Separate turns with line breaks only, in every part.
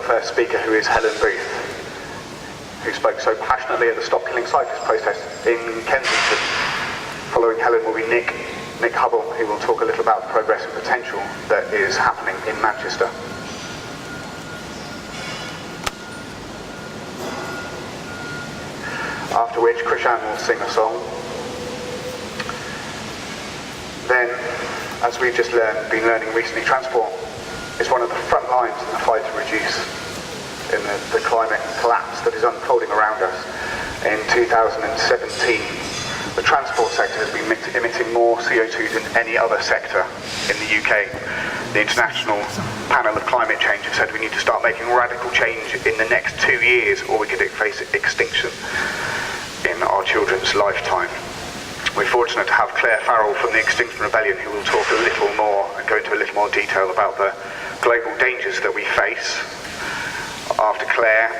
first speaker, who is Helen Booth, who spoke so passionately at the Stop Killing Cyclists protest in Kensington. Following Helen will be Nick Hubble, who will talk a little about the progress and potential that is happening in Manchester. After which Krishan will sing a song. Then, as we've just been learning recently, transport is one of the front lines in the fight to reduce in the climate collapse that is unfolding around us. In 2017, the transport sector has been emitting more CO2 than any other sector in the UK. The International Panel of Climate Change have said we need to start making radical change in the next 2 years, or we could face extinction in our children's lifetime. We're fortunate to have Claire Farrell from the Extinction Rebellion, who will talk a little more and go into a little more detail about the global dangers that we face. After Claire,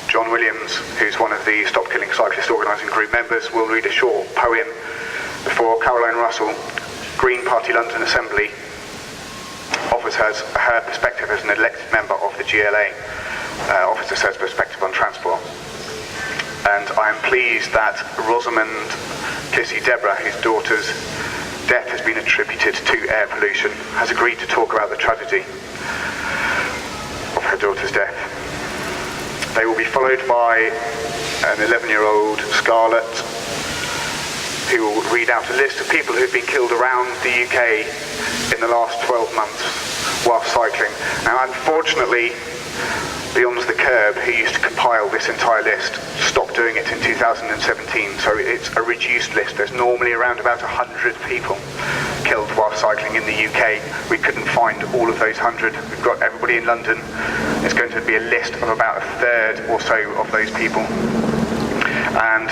John Williams, who's one of the Stop Killing Cyclists organising group members, will read a short poem before Caroline Russell, Green Party London Assembly, offers her perspective as an elected member of the GLA, offers us her perspective on transport. And I am pleased that Rosamond Kissy Deborah, whose daughter's death has been attributed to air pollution, has agreed to talk about the tragedy of her daughter's death. They will be followed by an 11-year-old, Scarlett, who will read out a list of people who have been killed around the UK in the last 12 months while cycling. Now, unfortunately, Beyond the Curb, who used to compile this entire list, stopped doing it in 2017, so it's a reduced list. There's normally around about 100 people killed while cycling in the UK. We couldn't find all of those 100. We've got everybody in London. It's going to be a list of about a third or so of those people. And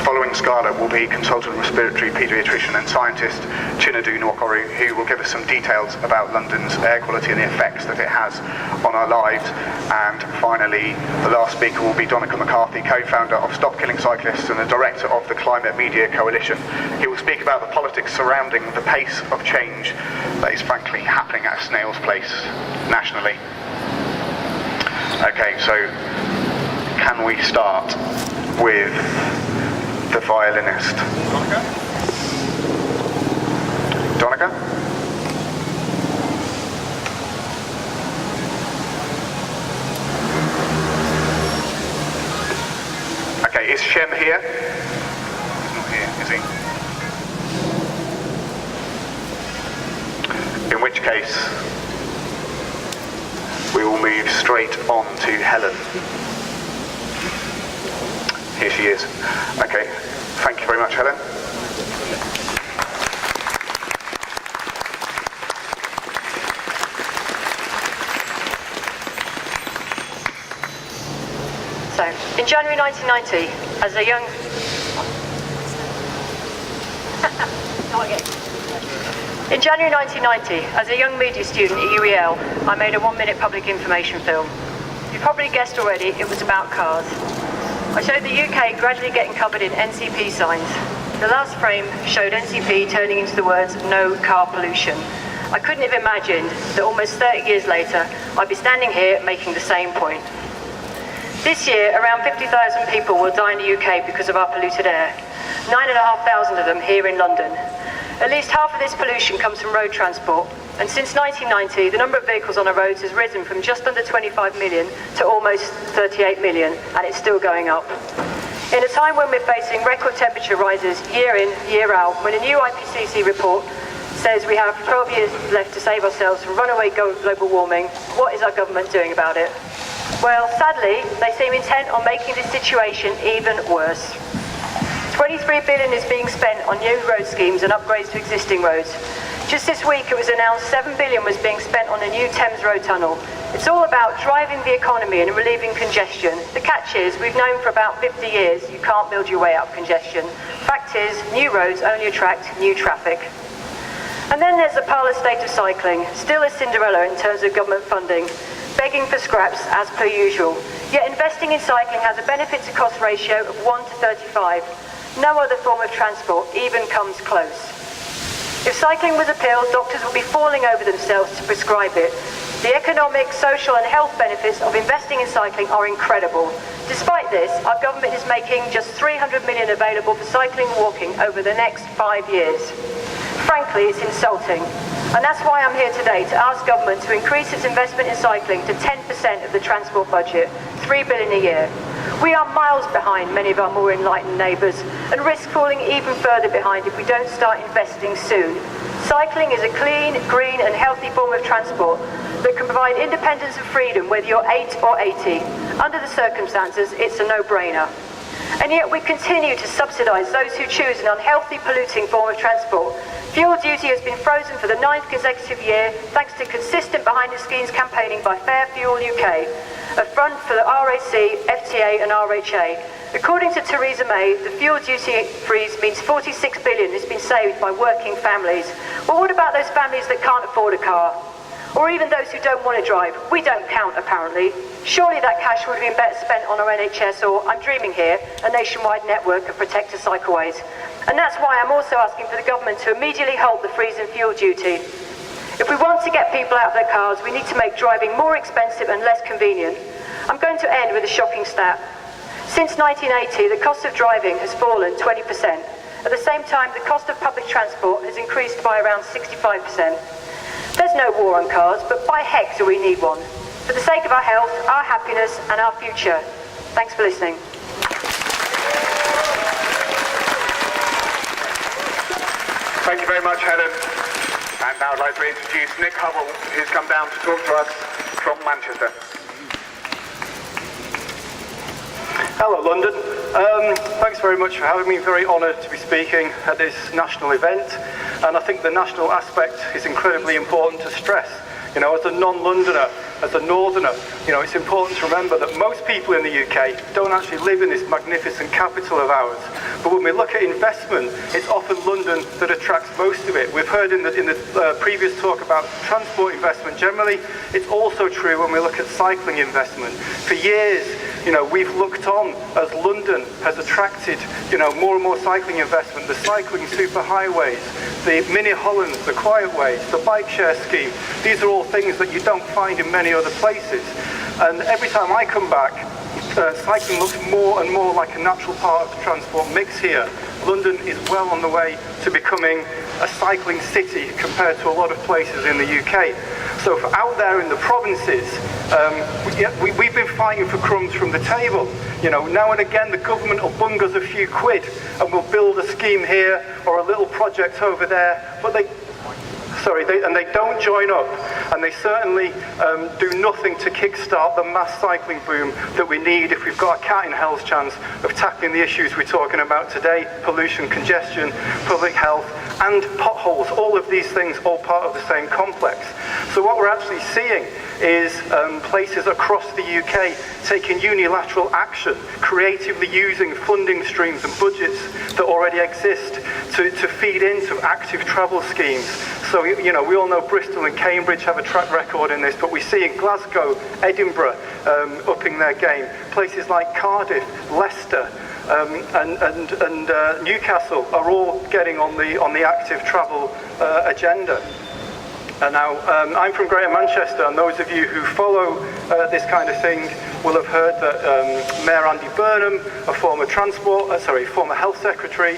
following Scarlett will be consultant respiratory paediatrician and scientist Chinadu Nwakoru, who will give us some details about London's air quality and the effects that it has on our lives. And finally, the last speaker will be Donica McCarthy, co-founder of Stop Killing Cyclists and the director of the Climate Media Coalition. He will speak about the politics surrounding the pace of change that is frankly happening at a snail's pace nationally. Okay, so can we start with the violinist? Donica? Okay, is Shem here? He's not here, is he? In which case, we will move straight on to Helen. Here she is. Okay, thank you very much, Helen.
So, in January 1990, as a young... In January 1990, as a young media student at UEL, I made a 1-minute public information film. You've probably guessed already, it was about cars. I showed the UK gradually getting covered in NCP signs. The last frame showed NCP turning into the words, "No car pollution." I couldn't have imagined that almost 30 years later, I'd be standing here making the same point. This year, around 50,000 people will die in the UK because of our polluted air. 9,500 of them here in London. At least half of this pollution comes from road transport. And since 1990, the number of vehicles on our roads has risen from just under 25 million to almost 38 million, and it's still going up. In a time when we're facing record temperature rises year in, year out, when a new IPCC report says we have 12 years left to save ourselves from runaway global warming, what is our government doing about it? Well, sadly, they seem intent on making this situation even worse. 23 billion is being spent on new road schemes and upgrades to existing roads. Just this week it was announced 7 billion was being spent on a new Thames Road tunnel. It's all about driving the economy and relieving congestion. The catch is, we've known for about 50 years you can't build your way out of congestion. Fact is, new roads only attract new traffic. And then there's the parlous state of cycling, still a Cinderella in terms of government funding, begging for scraps as per usual. Yet investing in cycling has a benefit to cost ratio of 1 to 35. No other form of transport even comes close. If cycling was a pill, doctors would be falling over themselves to prescribe it. The economic, social and health benefits of investing in cycling are incredible. Despite this, our government is making just 300 million available for cycling and walking over the next 5 years. Frankly, it's insulting. And that's why I'm here today to ask government to increase its investment in cycling to 10% of the transport budget, $3 billion a year. We are miles behind many of our more enlightened neighbours and risk falling even further behind if we don't start investing soon. Cycling is a clean, green and healthy form of transport that can provide independence and freedom whether you're 8 or 80. Under the circumstances, it's a no-brainer. And yet we continue to subsidise those who choose an unhealthy, polluting form of transport. Fuel duty has been frozen for the 9th consecutive year thanks to consistent behind-the-scenes campaigning by Fair Fuel UK, a front for the RAC, FTA and RHA. According to Theresa May, the fuel duty freeze means 46 billion has been saved by working families. Well, what about those families that can't afford a car? Or even those who don't want to drive? We don't count, apparently. Surely that cash would have been better spent on our NHS or, I'm dreaming here, a nationwide network of protected cycleways. And that's why I'm also asking for the government to immediately halt the freeze in fuel duty. If we want to get people out of their cars, we need to make driving more expensive and less convenient. I'm going to end with a shocking stat. Since 1980, the cost of driving has fallen 20%. At the same time, the cost of public transport has increased by around 65%. There's no war on cars, but by heck do we need one. For the sake of our health, our happiness and our future. Thanks for listening.
Thank you very much, Helen. And now I'd like to introduce Nick Hubble, who's come down to talk to us from Manchester.
Hello, London. Thanks very much for having me. Very honoured to be speaking at this national event. And I think the national aspect is incredibly important to stress. You know, as a non-Londoner, as a northerner, you know, it's important to remember that most people in the UK don't actually live in this magnificent capital of ours. But when we look at investment, it's often London that attracts most of it. We've heard in the previous talk about transport investment generally. It's also true when we look at cycling investment. For years, you know, we've looked on as London has attracted, you know, more and more cycling investment, the cycling superhighways, the mini Hollands, the quiet ways, the bike share scheme. These are all things that you don't find in many other places. And every time I come back, cycling looks more and more like a natural part of the transport mix here. London is well on the way to becoming a cycling city compared to a lot of places in the UK. So for out there in the provinces, we've been fighting for crumbs from the table. You know, now and again the government will bung us a few quid and we'll build a scheme here or a little project over there, but they don't join up, and they certainly do nothing to kickstart the mass cycling boom that we need if we've got a cat in hell's chance of tackling the issues we're talking about today: pollution, congestion, public health, and potholes. All of these things all part of the same complex. So what we're actually seeing is places across the UK taking unilateral action, creatively using funding streams and budgets that already exist to feed into active travel schemes. So, you know, we all know Bristol and Cambridge have a track record in this, but we see in Glasgow, Edinburgh upping their game. Places like Cardiff, Leicester, and Newcastle are all getting on the active travel agenda. And now, I'm from Greater Manchester, and those of you who follow this kind of thing will have heard that Mayor Andy Burnham, a former Health Secretary,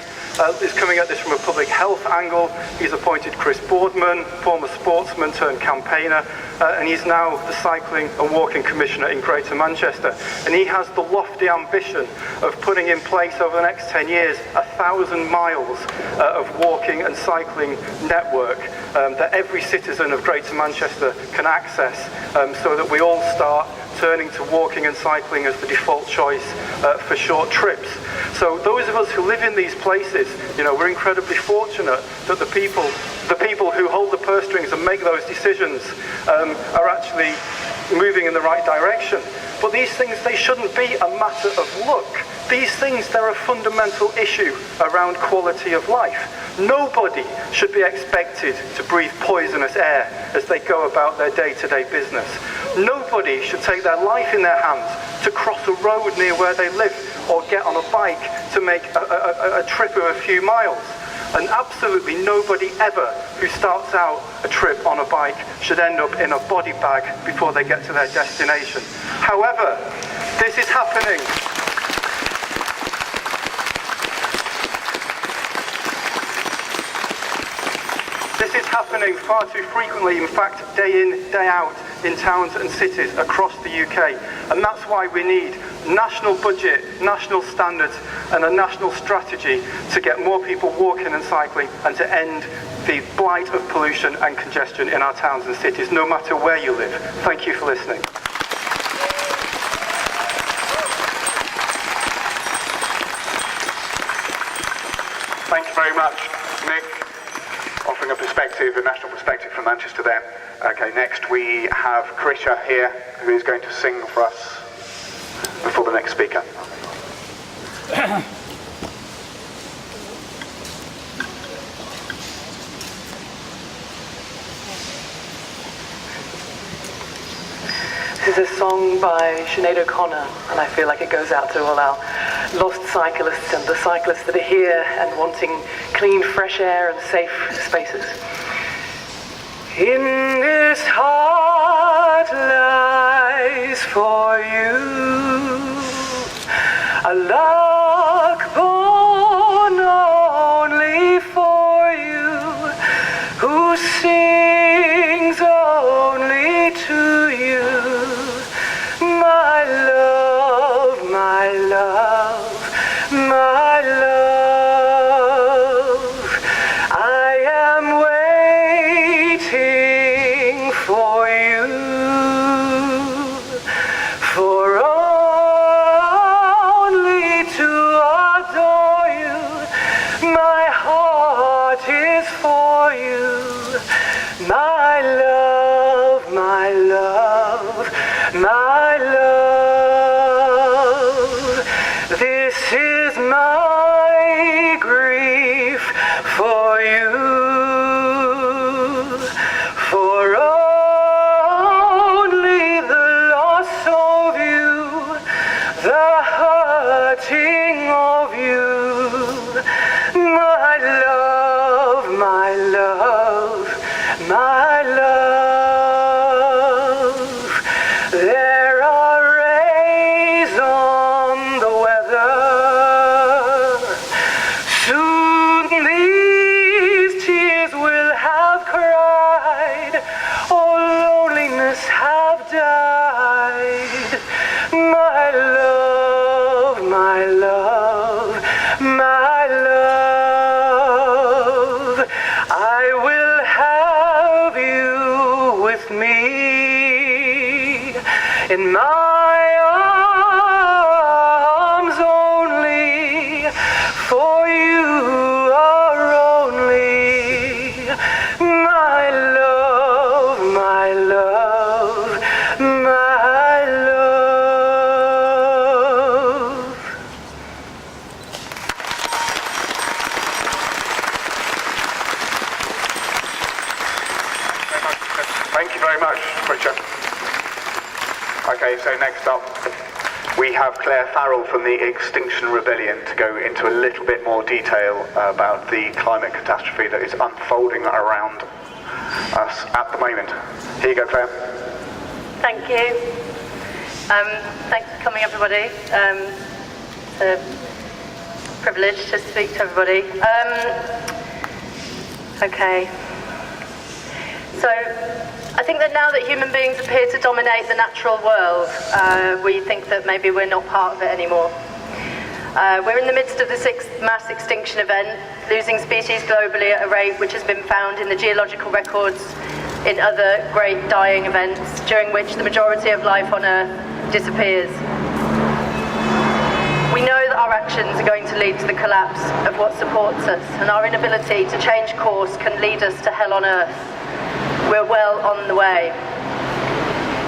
is coming at this from a public health angle. He's appointed Chris Boardman, former sportsman turned campaigner, and he's now the Cycling and Walking Commissioner in Greater Manchester. And he has the lofty ambition of putting in place over the next 10 years 1,000 miles of walking and cycling network that every citizen of Greater Manchester can access, so that we all start turning to walking and cycling as the default choice for short trips. So those of us who live in these places, you know, we're incredibly fortunate that the people who hold the purse strings and make those decisions are actually moving in the right direction. But these things, they shouldn't be a matter of luck. These things, they're a fundamental issue around quality of life. Nobody should be expected to breathe poisonous air as they go about their day-to-day business. Nobody should take their life in their hands to cross a road near where they live or get on a bike to make a trip of a few miles. And absolutely nobody ever who starts out a trip on a bike should end up in a body bag before they get to their destination. However, this is happening. This is happening far too frequently, in fact, day in, day out, in towns and cities across the UK. And that's why we need national budget, national standards, and a national strategy to get more people walking and cycling and to end the blight of pollution and congestion in our towns and cities, no matter where you live. Thank you for listening.
Thank you very much, Nick, offering a perspective, a national perspective from Manchester there. Okay, next we have Krisha here, who is going to sing for us before the next speaker.
This is a song by Sinead O'Connor, and I feel like it goes out to all our lost cyclists and the cyclists that are here and wanting clean, fresh air and safe spaces. In this heart lies for you a luck born only for you, who sings only to you. My love, my love, my love, I am waiting for you, for only to adore you. My heart is for you, my love, my love, my love. This is my grief for you, for only the loss of you, the hurting of you. My love, my love, my love. There are rays on the weather. Soon these tears will have cried, oh, loneliness have died. My love, my love, my love, I will have you with me in my arms only, for you are only my love, my love, my love.
Thank you very much, Krisha. Okay, so next up we have Claire Farrell from the Extinction Rebellion to go into a little bit more detail about the climate catastrophe that is unfolding around us at the moment. Here you go, Claire.
Thank you. Thanks for coming, everybody. It's a privilege to speak to everybody. Okay. So, I think that now that human beings appear to dominate the natural world, we think that maybe we're not part of it anymore. We're in the midst of the 6th mass extinction event, losing species globally at a rate which has been found in the geological records in other great dying events, during which the majority of life on Earth disappears. We know that our actions are going to lead to the collapse of what supports us, and our inability to change course can lead us to hell on Earth. We're well on the way.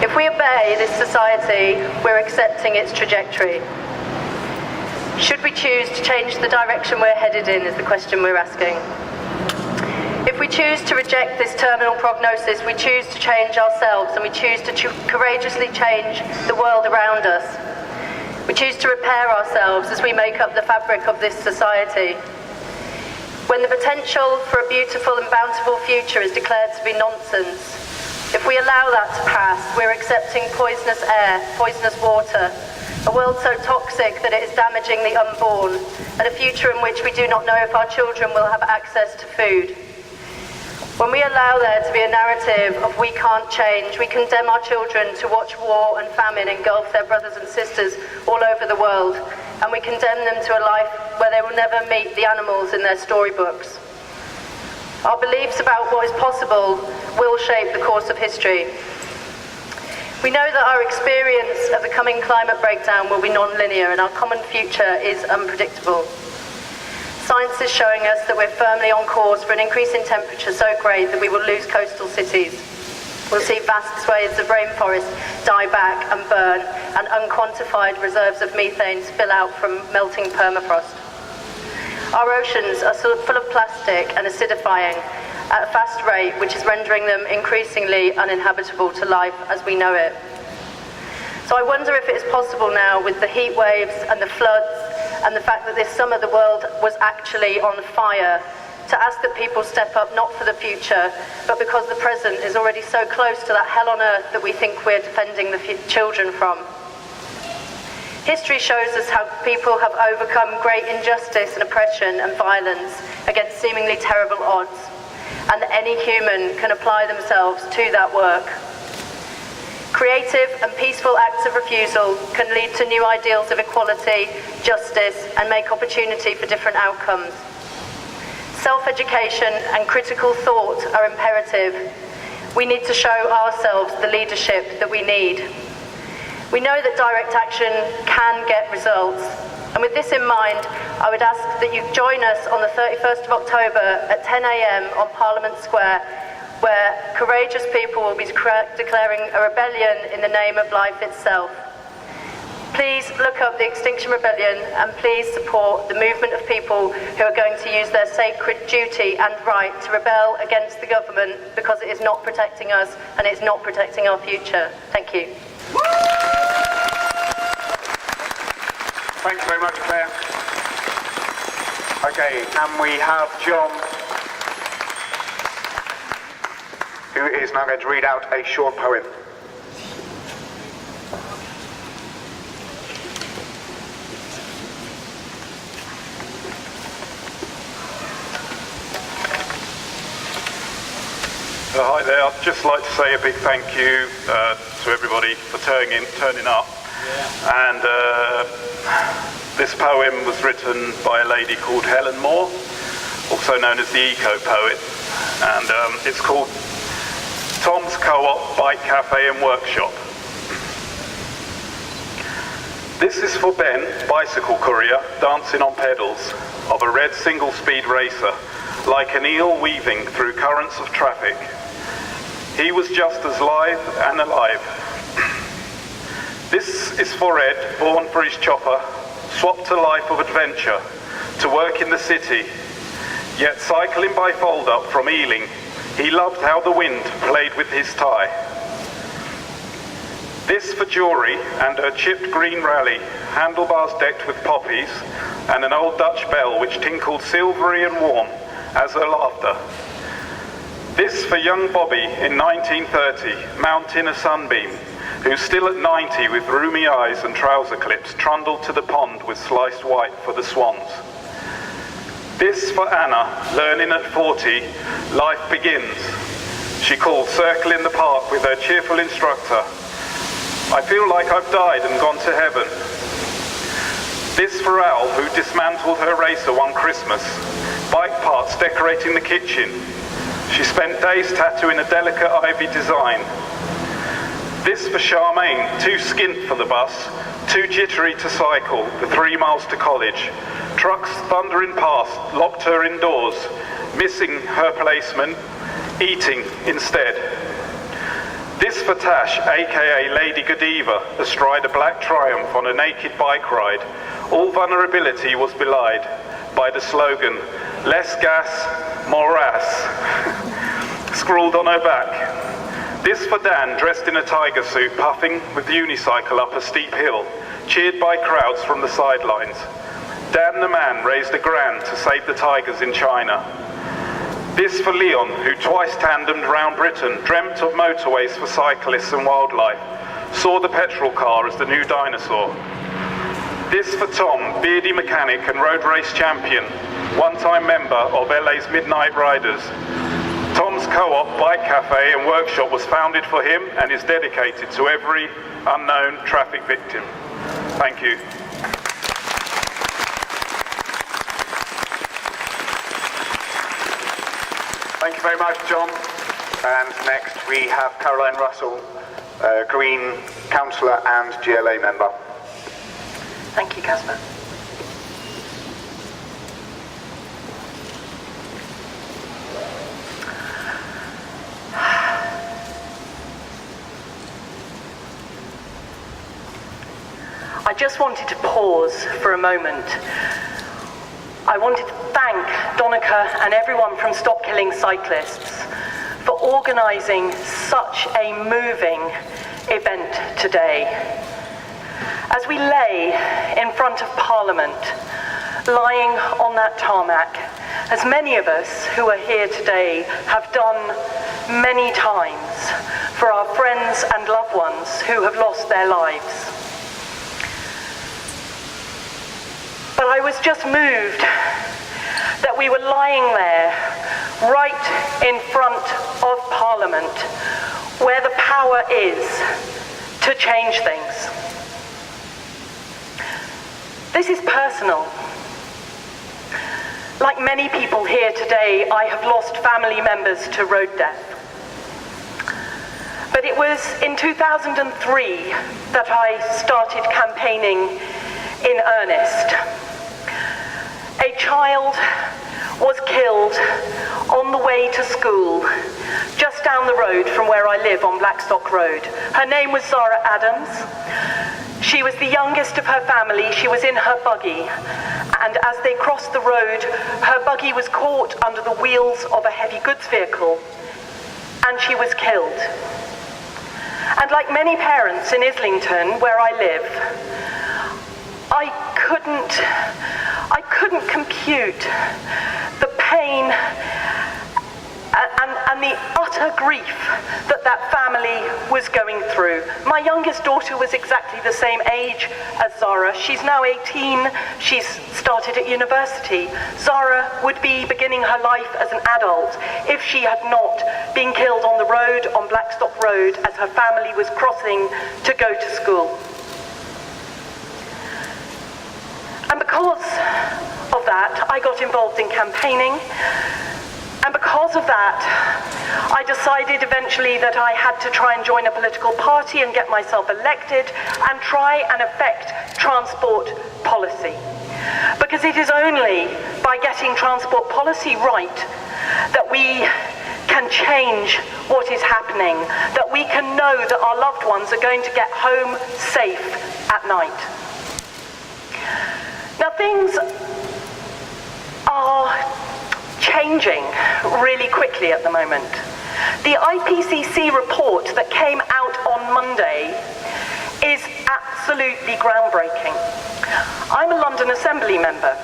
If we obey this society, we're accepting its trajectory. Should we choose to change the direction we're headed in is the question we're asking. If we choose to reject this terminal prognosis, we choose to change ourselves, and we choose to courageously change the world around us. We choose to repair ourselves as we make up the fabric of this society. When the potential for a beautiful and bountiful future is declared to be nonsense, if we allow that to pass, we're accepting poisonous air, poisonous water, a world so toxic that it is damaging the unborn, and a future in which we do not know if our children will have access to food. When we allow there to be a narrative of we can't change, we condemn our children to watch war and famine engulf their brothers and sisters all over the world, and we condemn them to a life where they will never meet the animals in their storybooks. Our beliefs about what is possible will shape the course of history. We know that our experience of the coming climate breakdown will be non-linear and our common future is unpredictable. Science is showing us that we're firmly on course for an increase in temperature so great that we will lose coastal cities. We'll see vast swathes of rainforest die back and burn, and unquantified reserves of methane spill out from melting permafrost. Our oceans are full of plastic and acidifying at a fast rate, which is rendering them increasingly uninhabitable to life as we know it. So I wonder if it is possible now, with the heat waves and the floods and the fact that this summer the world was actually on fire, to ask that people step up not for the future, but because the present is already so close to that hell on earth that we think we're defending the children from. History shows us how people have overcome great injustice and oppression and violence against seemingly terrible odds, and that any human can apply themselves to that work. Creative and peaceful acts of refusal can lead to new ideals of equality, justice, and make opportunity for different outcomes. Self-education and critical thought are imperative. We need to show ourselves the leadership that we need. We know that direct action can get results, and with this in mind, I would ask that you join us on the 31st of October at 10 a.m. on Parliament Square, where courageous people will be declaring a rebellion in the name of life itself. Please look up the Extinction Rebellion and please support the movement of people who are going to use their sacred duty and right to rebel against the government, because it is not protecting us and it's not protecting our future. Thank you.
Thanks very much, Claire. Okay, and we have John, who is now going to read out a short poem.
Hi there. I'd just like to say a big thank you to everybody for turning up. Yeah. And this poem was written by a lady called Helen Moore, also known as the Eco Poet, and it's called Tom's Co-op Bike Cafe and Workshop. This is for Ben, bicycle courier, dancing on pedals, of a red single-speed racer, like an eel weaving through currents of traffic. He was just as live and alive. This is for Ed, born for his chopper, swapped a life of adventure to work in the city, yet cycling by fold-up from Ealing, he loved how the wind played with his tie. This for Jory and her chipped green rally, handlebars decked with poppies, and an old Dutch bell which tinkled silvery and warm as her laughter. This for young Bobby in 1930, mounting a sunbeam, who still at 90 with rheumy eyes and trouser clips trundled to the pond with sliced white for the swans. This for Anna, learning at 40, life begins. She called Circle in the Park with her cheerful instructor. I feel like I've died and gone to heaven. This for Al, who dismantled her racer one Christmas, bike parts decorating the kitchen. She spent days tattooing a delicate ivy design. This for Charmaine, too skint for the bus, too jittery to cycle the 3 miles to college. Trucks thundering past locked her indoors, missing her placement, eating instead. This for Tash, aka Lady Godiva, astride a black Triumph on a naked bike ride. All vulnerability was belied by the slogan, "Less gas, more ass," scrawled on her back. This for Dan, dressed in a tiger suit, puffing with the unicycle up a steep hill, cheered by crowds from the sidelines. Dan the Man raised a grand to save the tigers in China. This for Leon, who twice tandemed round Britain, dreamt of motorways for cyclists and wildlife, saw the petrol car as the new dinosaur. This for Tom, beardy mechanic and road race champion, one-time member of LA's Midnight Riders. Tom's co-op, bike cafe and workshop was founded for him and is dedicated to every unknown traffic victim. Thank you.
Thank you very much, John. And next we have Caroline Russell, Green Councillor and GLA member.
Thank you, Casper. I just wanted to pause for a moment. I wanted to thank Donica and everyone from Stop Killing Cyclists for organising such a moving event today. As we lay in front of Parliament, lying on that tarmac, as many of us who are here today have done many times for our friends and loved ones who have lost their lives. But I was just moved that we were lying there, right in front of Parliament, where the power is to change things. This is personal. Like many people here today, I have lost family members to road death. But it was in 2003 that I started campaigning in earnest. A child was killed on the way to school, just down the road from where I live on Blackstock Road. Her name was Zara Adams. She was the youngest of her family. She was in her buggy, and as they crossed the road, her buggy was caught under the wheels of a heavy goods vehicle, and she was killed. And like many parents in Islington, where I live, I couldn't compute the pain and the utter grief that family was going through. My youngest daughter was exactly the same age as Zara. She's now 18. She's started at university. Zara would be beginning her life as an adult if she had not been killed on the road, on Blackstock Road, as her family was crossing to go to school. And because of that, I got involved in campaigning. And because of that, I decided eventually that I had to try and join a political party and get myself elected and try and affect transport policy. Because it is only by getting transport policy right that we can change what is happening, that we can know that our loved ones are going to get home safe at night. Now, things are changing really quickly at the moment. The IPCC report that came out on Monday is absolutely groundbreaking. I'm a London Assembly member,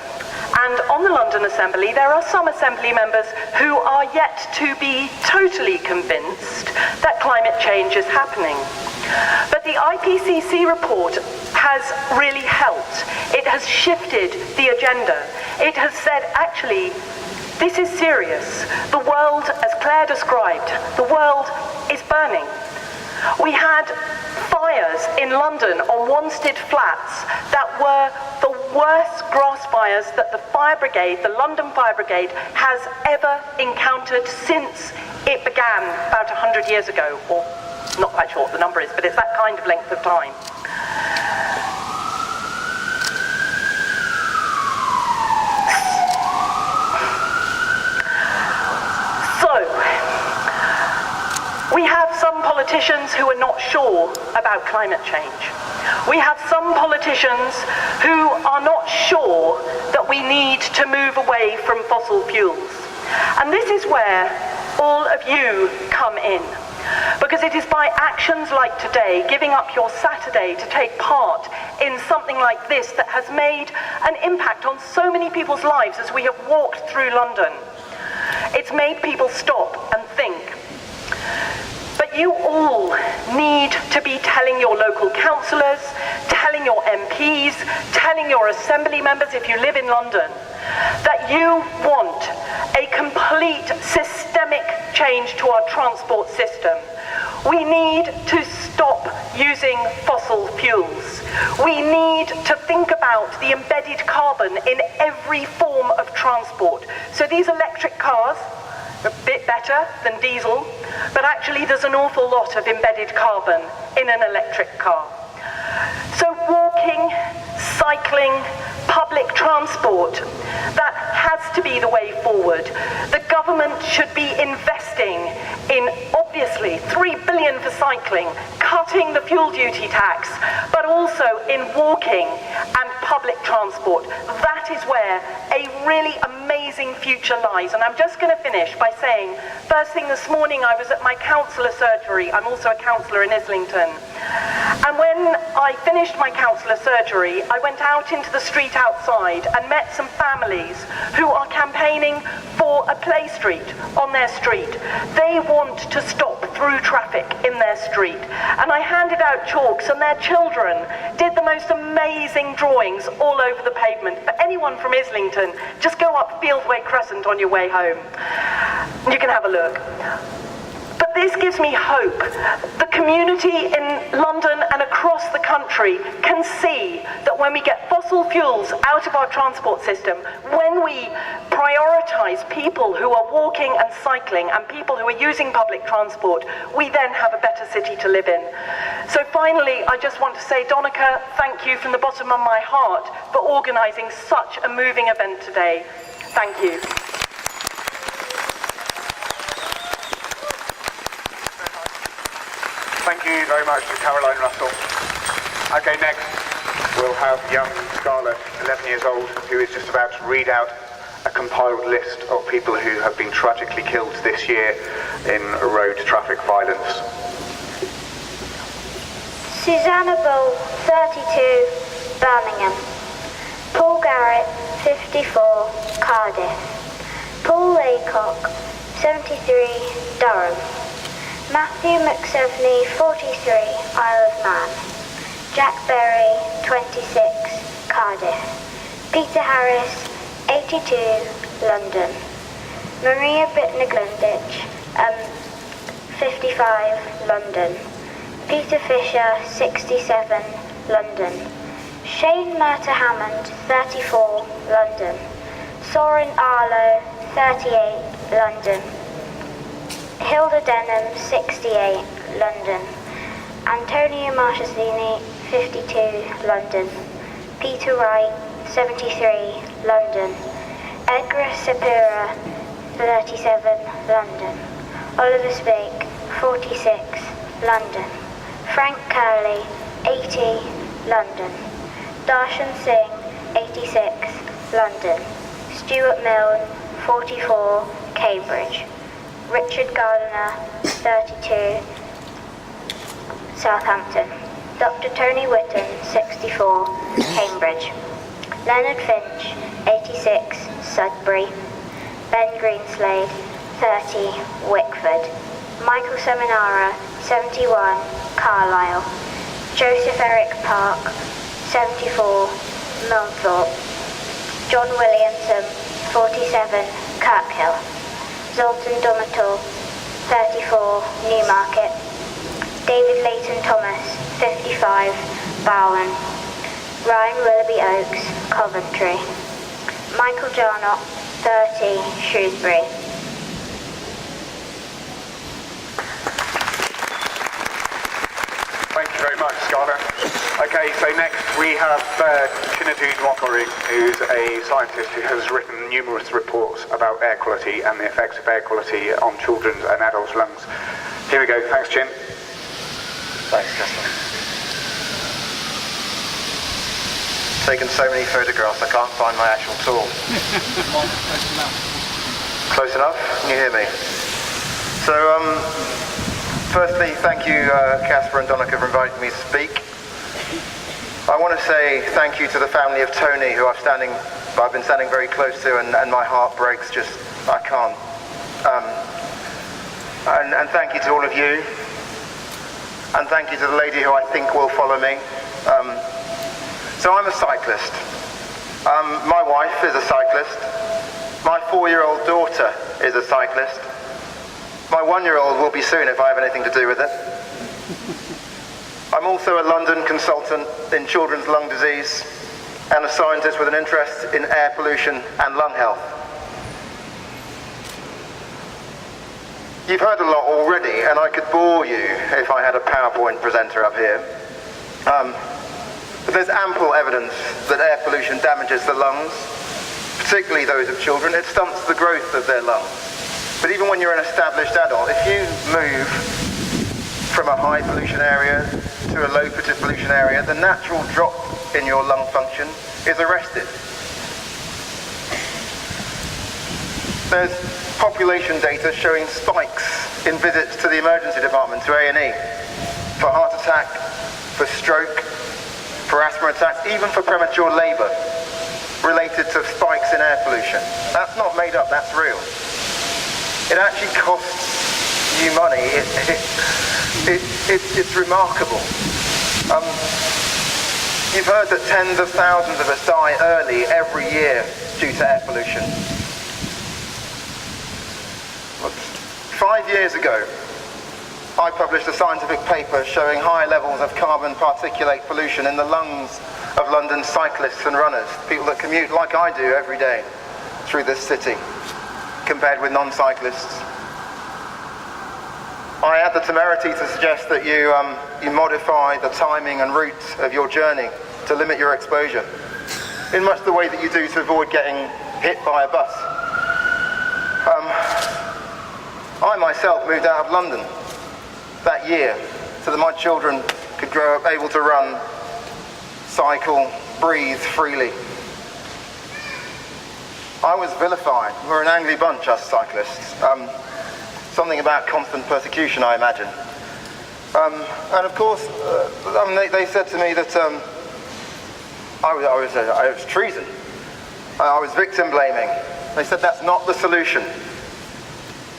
and on the London Assembly there are some Assembly members who are yet to be totally convinced that climate change is happening. But the IPCC report has really helped. It has shifted the agenda. It has said, actually, this is serious. The world, as Claire described, the world is burning. We had fires in London on Wanstead Flats that were the worst grass fires that the fire brigade, the London Fire Brigade, has ever encountered since it began about 100 years ago, or not quite sure what the number is, but it's that kind of length of time. We have some politicians who are not sure about climate change. We have some politicians who are not sure that we need to move away from fossil fuels. And this is where all of you come in. Because it is by actions like today, giving up your Saturday to take part in something like this, that has made an impact on so many people's lives as we have walked through London. It's made people stop and think. But you all need to be telling your local councillors, telling your MPs, telling your assembly members if you live in London, that you want a complete systemic change to our transport system. We need to stop using fossil fuels. We need to think about the embedded carbon in every form of transport. So these electric cars, a bit better than diesel, but actually there's an awful lot of embedded carbon in an electric car. So walking, cycling, public transport, that has to be the way forward. The government should be investing in, obviously, $3 billion for cycling, cutting the fuel duty tax, but also in walking and public transport. That is where a really amazing future lies. And I'm just going to finish by saying, first thing this morning I was at my councillor surgery. I'm also a councillor in Islington. And when I finished my councillor surgery, I went out into the street outside and met some families who are campaigning for a play street on their street. They want to stop through traffic in their street. And I handed out chalks, and their children did the most amazing drawings all over the pavement. For anyone from Islington, just go up Fieldway Crescent on your way home. You can have a look. But this gives me hope. The community in London and across the country can see that when we get fossil fuels out of our transport system, when we prioritise people who are walking and cycling and people who are using public transport, we then have a better city to live in. So finally, I just want to say, Donica, thank you from the bottom of my heart for organising such a moving event today. Thank you.
Thank you very much to Caroline Russell. Okay, next we'll have young Scarlett, 11 years old, who is just about to read out a compiled list of people who have been tragically killed this year in road traffic violence.
Susanna Bull, 32, Birmingham. Paul Garrett, 54, Cardiff. Paul Laycock, 73, Durham. Matthew McSeveny, 43, Isle of Man. Jack Berry, 26, Cardiff. Peter Harris, 82, London. Maria Bittner-Glundich, 55, London. Peter Fisher, 67, London. Shane Murta Hammond, 34, London. Soren Arlo, 38, London. Hilda Denham, 68, London. Antonio Marchesini, 52, London. Peter Wright, 73, London. Edgar Sepura, 37, London. Oliver Spake, 46, London. Frank Curley, 80, London. Darshan Singh, 86, London. Stuart Milne, 44, Cambridge. Richard Gardiner, 32, Southampton. Dr. Tony Whitten, 64, Cambridge. Leonard Finch, 86, Sudbury. Ben Greenslade, 30, Wickford. Michael Seminara, 71, Carlisle. Joseph Eric Park, 74, Milnthorpe. John Williamson, 47, Kirkhill. Zoltan Domitol, 34, Newmarket. David Leighton Thomas, 55, Bowen. Ryan Willoughby Oakes, Coventry. Michael Jarnock, 30, Shrewsbury.
Thank you very much, Scarlett. Okay, so next we have Chinadu Nwokori, who's a scientist who has written numerous reports about air quality and the effects of air quality on children's and adults' lungs. Here we go. Thanks, Chin.
Thanks, Justin. Taken so many photographs, I can't find my actual tool. Close enough? Can you hear me? So, Firstly, thank you, Casper and Donica, for inviting me to speak. I want to say thank you to the family of Tony, who I've been standing very close to, and my heart breaks. I can't. And thank you to all of you. And thank you to the lady who I think will follow me. So I'm a cyclist. My wife is a cyclist. My 4-year-old daughter is a cyclist. My 1-year-old will be soon if I have anything to do with it. I'm also a London consultant in children's lung disease and a scientist with an interest in air pollution and lung health. You've heard a lot already, and I could bore you if I had a PowerPoint presenter up here. But there's ample evidence that air pollution damages the lungs, particularly those of children. It stunts the growth of their lungs. But even when you're an established adult, if you move from a high pollution area to a low pollution area, the natural drop in your lung function is arrested. There's population data showing spikes in visits to the emergency department, to A&E, for heart attack, for stroke, for asthma attacks, even for premature labour, related to spikes in air pollution. That's not made up, that's real. It actually costs you money. It's remarkable. You've heard that tens of thousands of us die early every year due to air pollution. 5 years ago, I published a scientific paper showing high levels of carbon particulate pollution in the lungs of London cyclists and runners, people that commute like I do every day through this city, compared with non-cyclists. I had the temerity to suggest that you modify the timing and route of your journey to limit your exposure, in much the way that you do to avoid getting hit by a bus. I myself moved out of London that year so that my children could grow up able to run, cycle, breathe freely. I was vilified. We're an angry bunch, us cyclists. Something about constant persecution, I imagine. And of course, they said to me that I was treason. I was victim blaming. They said that's not the solution.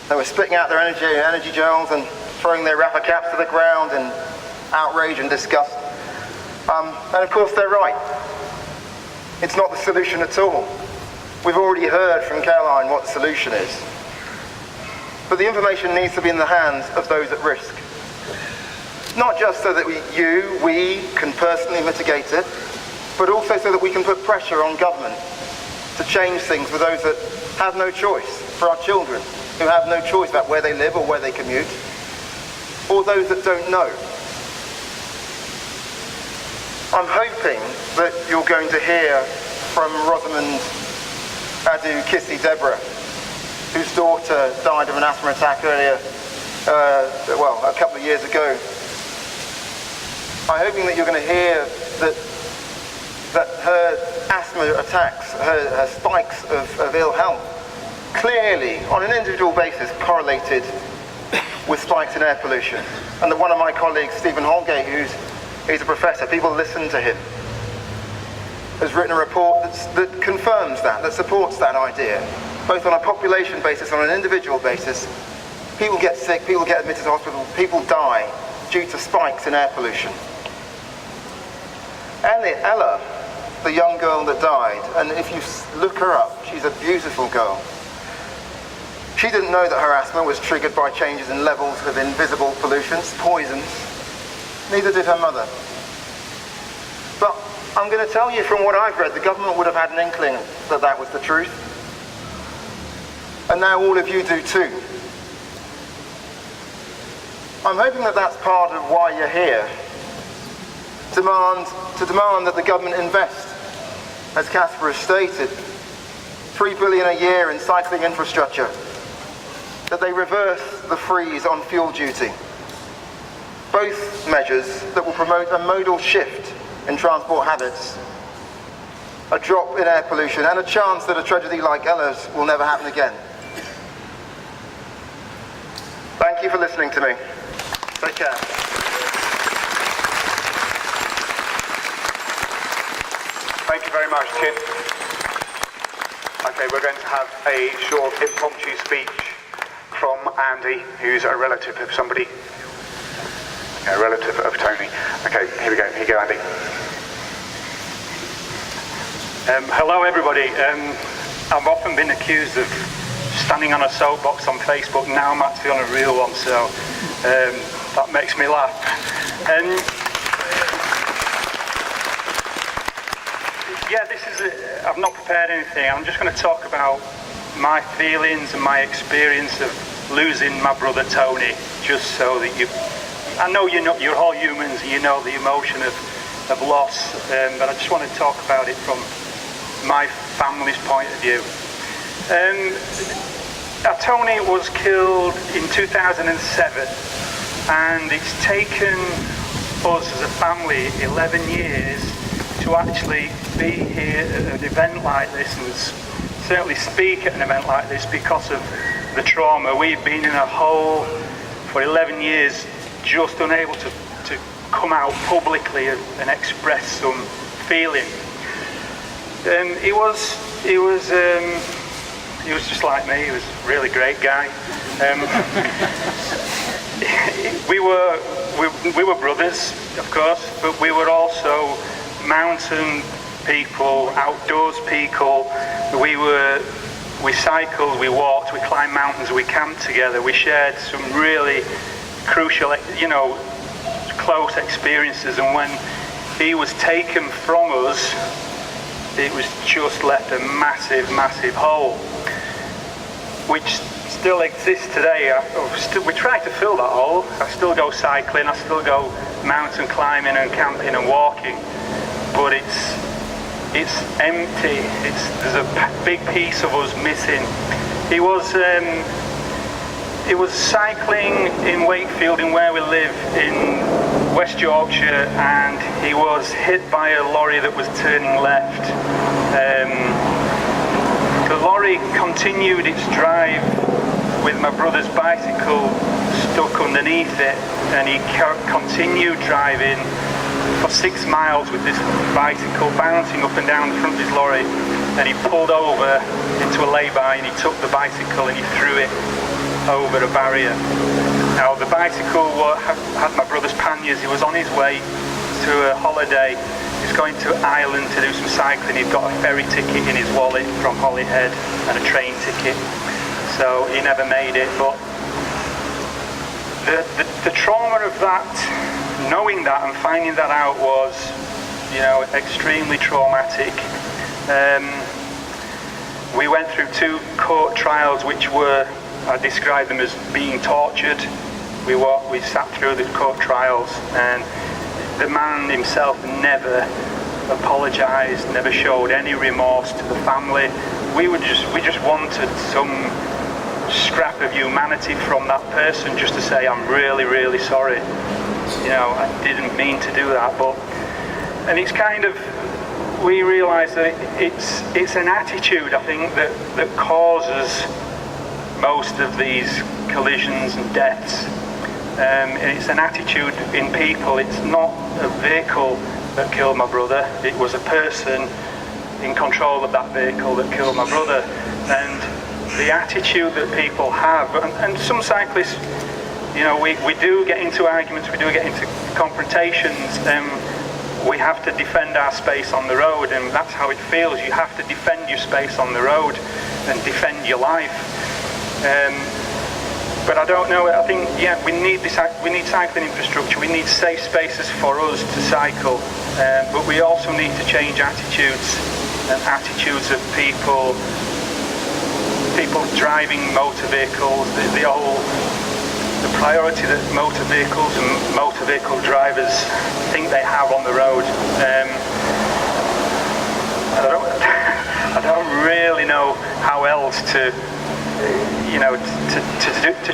They were spitting out their energy gels and throwing their wrapper caps to the ground in outrage and disgust. And of course they're right. It's not the solution at all. We've already heard from Caroline what the solution is. But the information needs to be in the hands of those at risk. Not just so that we can personally mitigate it, but also so that we can put pressure on government to change things for those that have no choice, for our children who have no choice about where they live or where they commute, or those that don't know. I'm hoping that you're going to hear from Rosamund Adu Kissy Deborah, whose daughter died of an asthma attack earlier, a couple of years ago. I'm hoping that you're going to hear that her asthma attacks, her spikes of ill health, clearly, on an individual basis, correlated with spikes in air pollution. And that one of my colleagues, Stephen Holgate, he's a professor, people listen to him, has written a report that confirms that supports that idea, both on a population basis, on an individual basis. People get sick, people get admitted to hospital, people die due to spikes in air pollution. Ella, the young girl that died, and if you look her up, she's a beautiful girl. She didn't know that her asthma was triggered by changes in levels of invisible pollutants, poisons. Neither did her mother. But I'm going to tell you from what I've read, the government would have had an inkling that that was the truth. And now all of you do too. I'm hoping that that's part of why you're here. To demand that the government invest, as Casper has stated, $3 billion a year in cycling infrastructure, that they reverse the freeze on fuel duty. Both measures that will promote a modal shift in transport habits, a drop in air pollution, and a chance that a tragedy like Ella's will never happen again. Thank you for listening to me. Take care.
Thank you very much, Kit. Okay, we're going to have a short impromptu speech from Andy, who's a relative of somebody. A relative of Tony. Okay, here we go. Here you go, Andy.
Hello, everybody. I've often been accused of standing on a soapbox on Facebook. Now I'm actually on a real one, so that makes me laugh. Yeah, I've not prepared anything. I'm just going to talk about my feelings and my experience of losing my brother Tony, just so that I know you're all humans and you know the emotion of loss, but I just want to talk about it from my family's point of view. Tony was killed in 2007, and it's taken us as a family 11 years to actually be here at an event like this and certainly speak at an event like this because of the trauma. We've been in a hole for 11 years, just unable to come out publicly and express some feeling. He was just like me. He was a really great guy. We were brothers, of course, but we were also mountain people, outdoors people. We cycled, we walked, we climbed mountains, we camped together. We shared some really crucial, close experiences. And when he was taken from us, it was just left a massive, massive hole, which still exists today. We try to fill that hole. I still go cycling, I still go mountain climbing and camping and walking, but it's empty. There's a big piece of us missing. He was cycling in Wakefield, in where we live in West Yorkshire, and he was hit by a lorry that was turning left. The lorry continued its drive with my brother's bicycle stuck underneath it, and he continued driving for 6 miles with this bicycle bouncing up and down the front of his lorry, and he pulled over into a lay-by and he took the bicycle and he threw it over a barrier. Now the bicycle had my brother's panniers. He was on his way to a holiday. He was going to Ireland to do some cycling. He'd got a ferry ticket in his wallet from Holyhead and a train ticket, so he never made it. But the trauma of that, knowing that and finding that out, was extremely traumatic. We went through 2 court trials which were, I describe them as being tortured. We sat through the court trials, and the man himself never apologised, never showed any remorse to the family. We just wanted some scrap of humanity from that person, just to say, I'm really, really sorry. I didn't mean to do that. And it's kind of, we realise that it's an attitude, I think, that causes most of these collisions and deaths. It's an attitude in people. It's not a vehicle that killed my brother. It was a person in control of that vehicle that killed my brother. And the attitude that people have, and some cyclists, we do get into arguments, we do get into confrontations. We have to defend our space on the road, and that's how it feels. You have to defend your space on the road and defend your life. But I don't know. I think we need cycling infrastructure. We need safe spaces for us to cycle. But we also need to change attitudes of people driving motor vehicles. The priority that motor vehicles and motor vehicle drivers think they have on the road. I don't really know how else to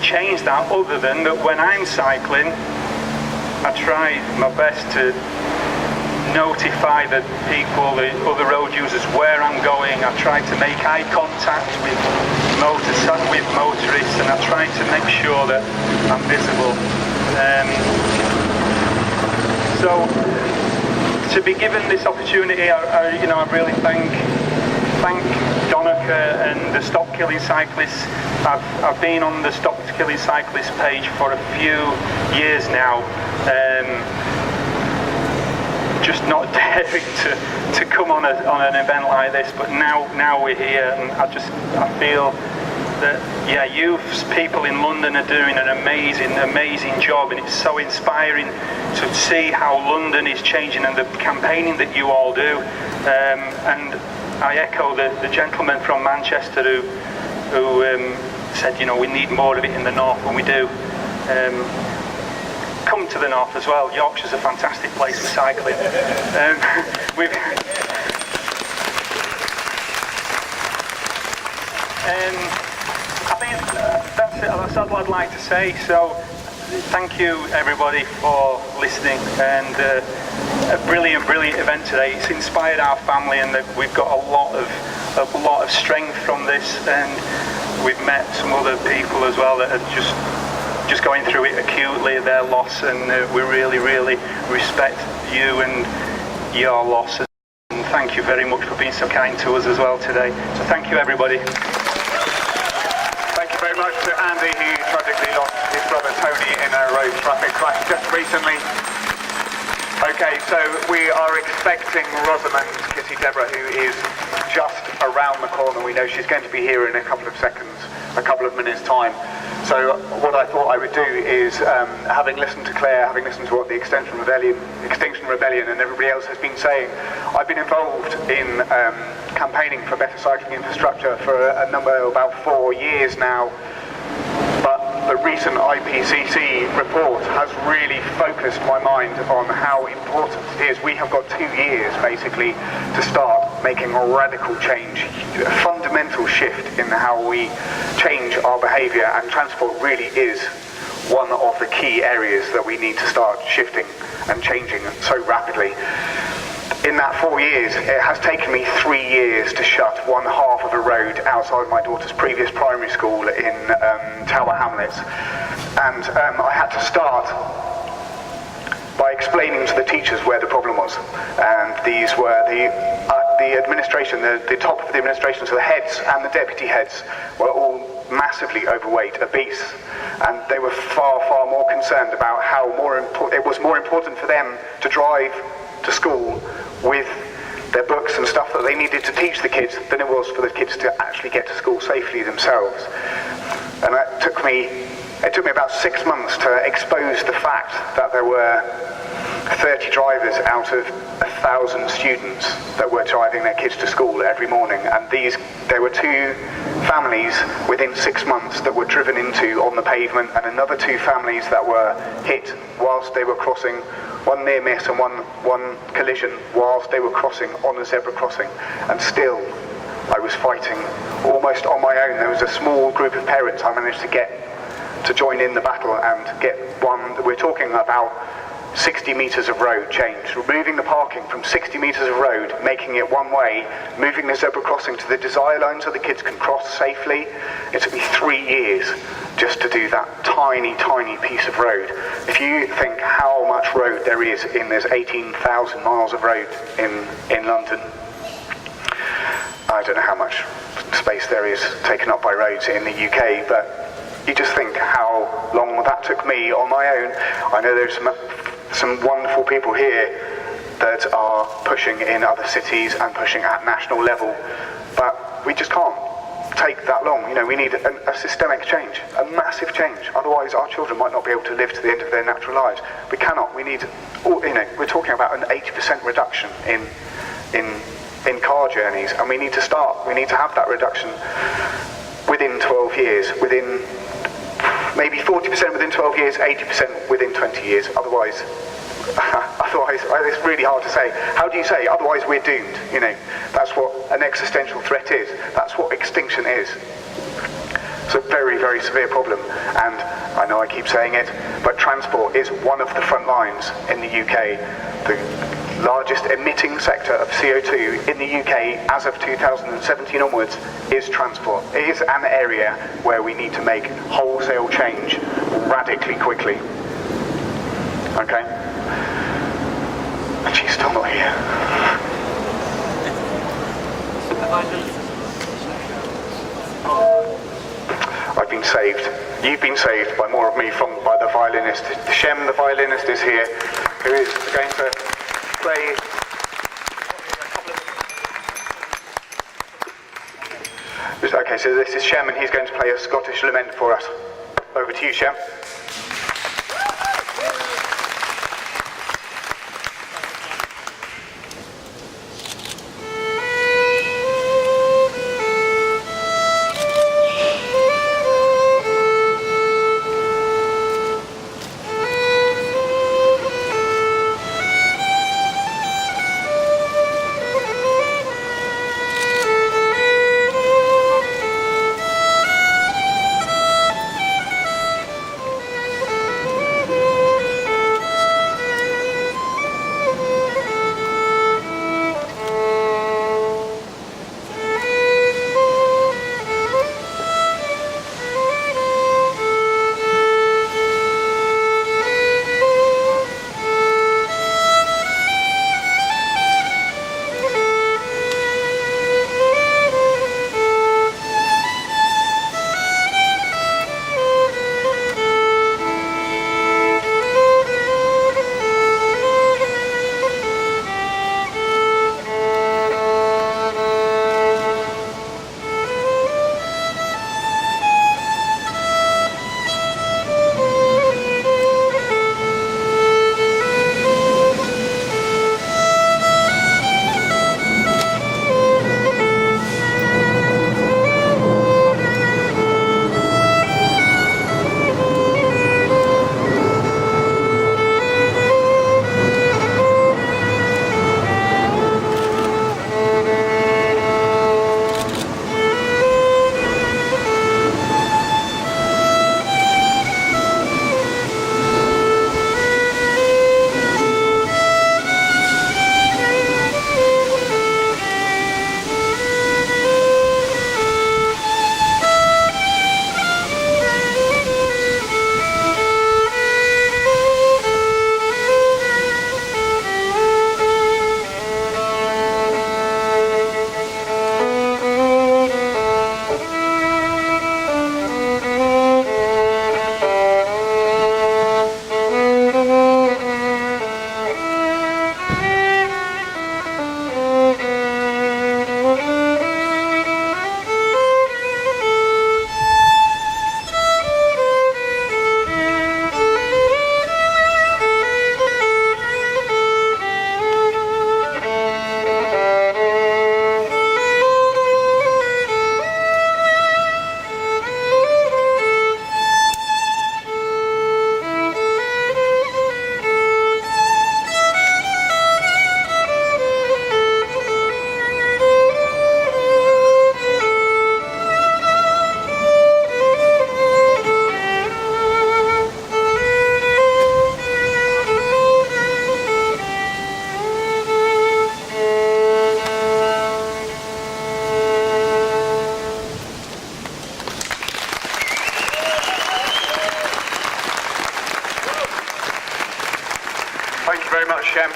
change that, other than that when I'm cycling, I try my best to notify the people, the other road users, where I'm going. I try to make eye contact with motorists, and I try to make sure that I'm visible.
So to be given this opportunity, I really thank Donica and the Stop Killing Cyclists. I've been on the Stop Killing Cyclists page for a few years now, just not daring to come on an event like this, but now we're here, and I feel that you people in London are doing an amazing job, and it's so inspiring to see how London is changing and the campaigning that you all do. And I echo the gentleman from Manchester who said, we need more of it in the north, and we do. Come to the north as well. Yorkshire's a fantastic place for cycling. I think that's it. That's all I'd like to say. So thank you everybody for listening, and a brilliant event today. It's inspired our family, and we've got a lot of strength from this, and we've met some other people as well that are just going through it acutely, their loss, and we really respect you and your loss, and thank you very much for being so kind to us as well today. So thank you everybody.
Thank you very much to Andy, who tragically lost his brother Tony in a road traffic crash just recently. Okay, so we are expecting Rosamond Kitty Deborah, who is just around the corner. We know she's going to be here in a couple of seconds, a couple of minutes' time. So what I thought I would do is, having listened to Claire, having listened to what the Extinction Rebellion and everybody else has been saying, I've been involved in campaigning for better cycling infrastructure for about 4 years now. But the recent IPCC report has really focused my mind on how important it is. We have got 2 years basically to start making a radical change, a fundamental shift in how we change our behaviour, and transport really is one of the key areas that we need to start shifting and changing so rapidly. In that 4 years, it has taken me 3 years to shut one half of a road outside my daughter's previous primary school in Tower Hamlets. And I had to start by explaining to the teachers where the problem was. And these were the administration, the top of the administration, so the heads and the deputy heads were all massively overweight, obese, and they were far more concerned about how it was more important for them to drive to school with their books and stuff that they needed to teach the kids than it was for the kids to actually get to school safely themselves. And it took me about 6 months to expose the fact that there were 30 drivers out of 1,000 students that were driving their kids to school every morning, and there were 2 families within 6 months that were driven into on the pavement, and another 2 families that were hit whilst they were crossing, one near miss and one collision whilst they were crossing on a zebra crossing. And still I was fighting almost on my own. There was a small group of parents I managed to get to join in the battle and get one. We're talking about 60 metres of road change, removing the parking from 60 metres of road, making it one way, moving the zebra crossing to the desire line so the kids can cross safely. It took me 3 years just to do that tiny piece of road. If you think how much road there is there's 18,000 miles of road in London. I don't know how much space there is taken up by roads in the UK, but you just think how long that took me on my own. I know there's some wonderful people here that are pushing in other cities and pushing at national level, but we just can't take that long. We need a systemic change, a massive change. Otherwise our children might not be able to live to the end of their natural lives. We cannot. We need, we're talking about an 80% reduction in car journeys, and we need to have that reduction within 12 years, within maybe 40% within 12 years, 80% within 20 years. Otherwise, it's really hard to say. How do you say? Otherwise, we're doomed. That's what an existential threat is. That's what extinction is. It's a very severe problem, and I know I keep saying it, but transport is one of the front lines in the UK. The largest emitting sector of CO2 in the UK as of 2017 onwards is transport. It is an area where we need to make wholesale change radically quickly. Okay? And she's still not here. I've been saved. You've been saved by more of me by the violinist. Shem, the violinist, is here, who is going to play. Okay, so this is Shem, and he's going to play a Scottish lament for us. Over to you, Shem. Thank you very much, Shem.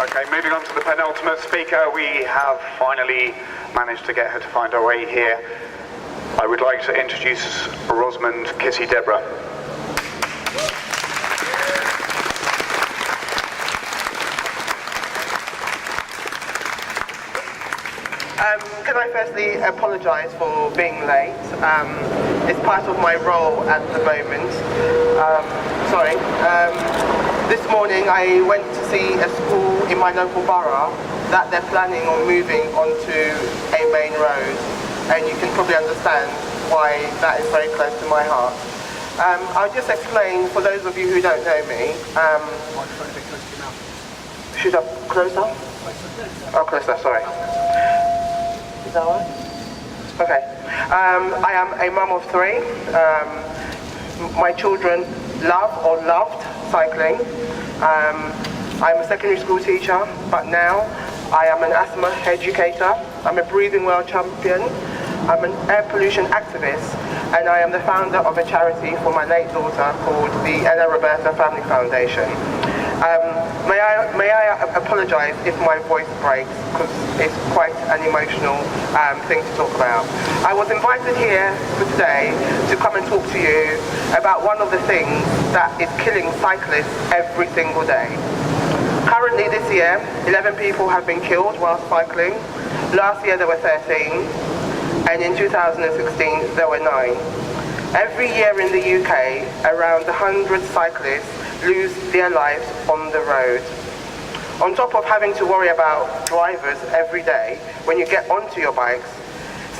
Okay, moving on to the penultimate speaker, we have finally managed to get her to find her way here. I would like to introduce Rosamond Kissy Deborah.
Can I firstly apologise for being late? It's part of my role at the moment. This morning I went to see a school in my local borough that they're planning on moving onto a main road, and you can probably understand why that is very close to my heart. I'll just explain for those of you who don't know me. Should I closer? Oh, closer, sorry. Is that all right? Okay. I am a mum of 3. My children love or loved cycling. I'm a secondary school teacher, but now I am an asthma educator. I'm a breathing well champion. I'm an air pollution activist, and I am the founder of a charity for my late daughter called the Ella Roberta Family Foundation. May I apologise if my voice breaks, because it's quite an emotional thing to talk about. I was invited here for today to come and talk to you about one of the things that is killing cyclists every single day. Currently this year, 11 people have been killed while cycling. Last year there were 13, and in 2016 there were 9. Every year in the UK, around 100 cyclists lose their lives on the road. On top of having to worry about drivers every day when you get onto your bikes,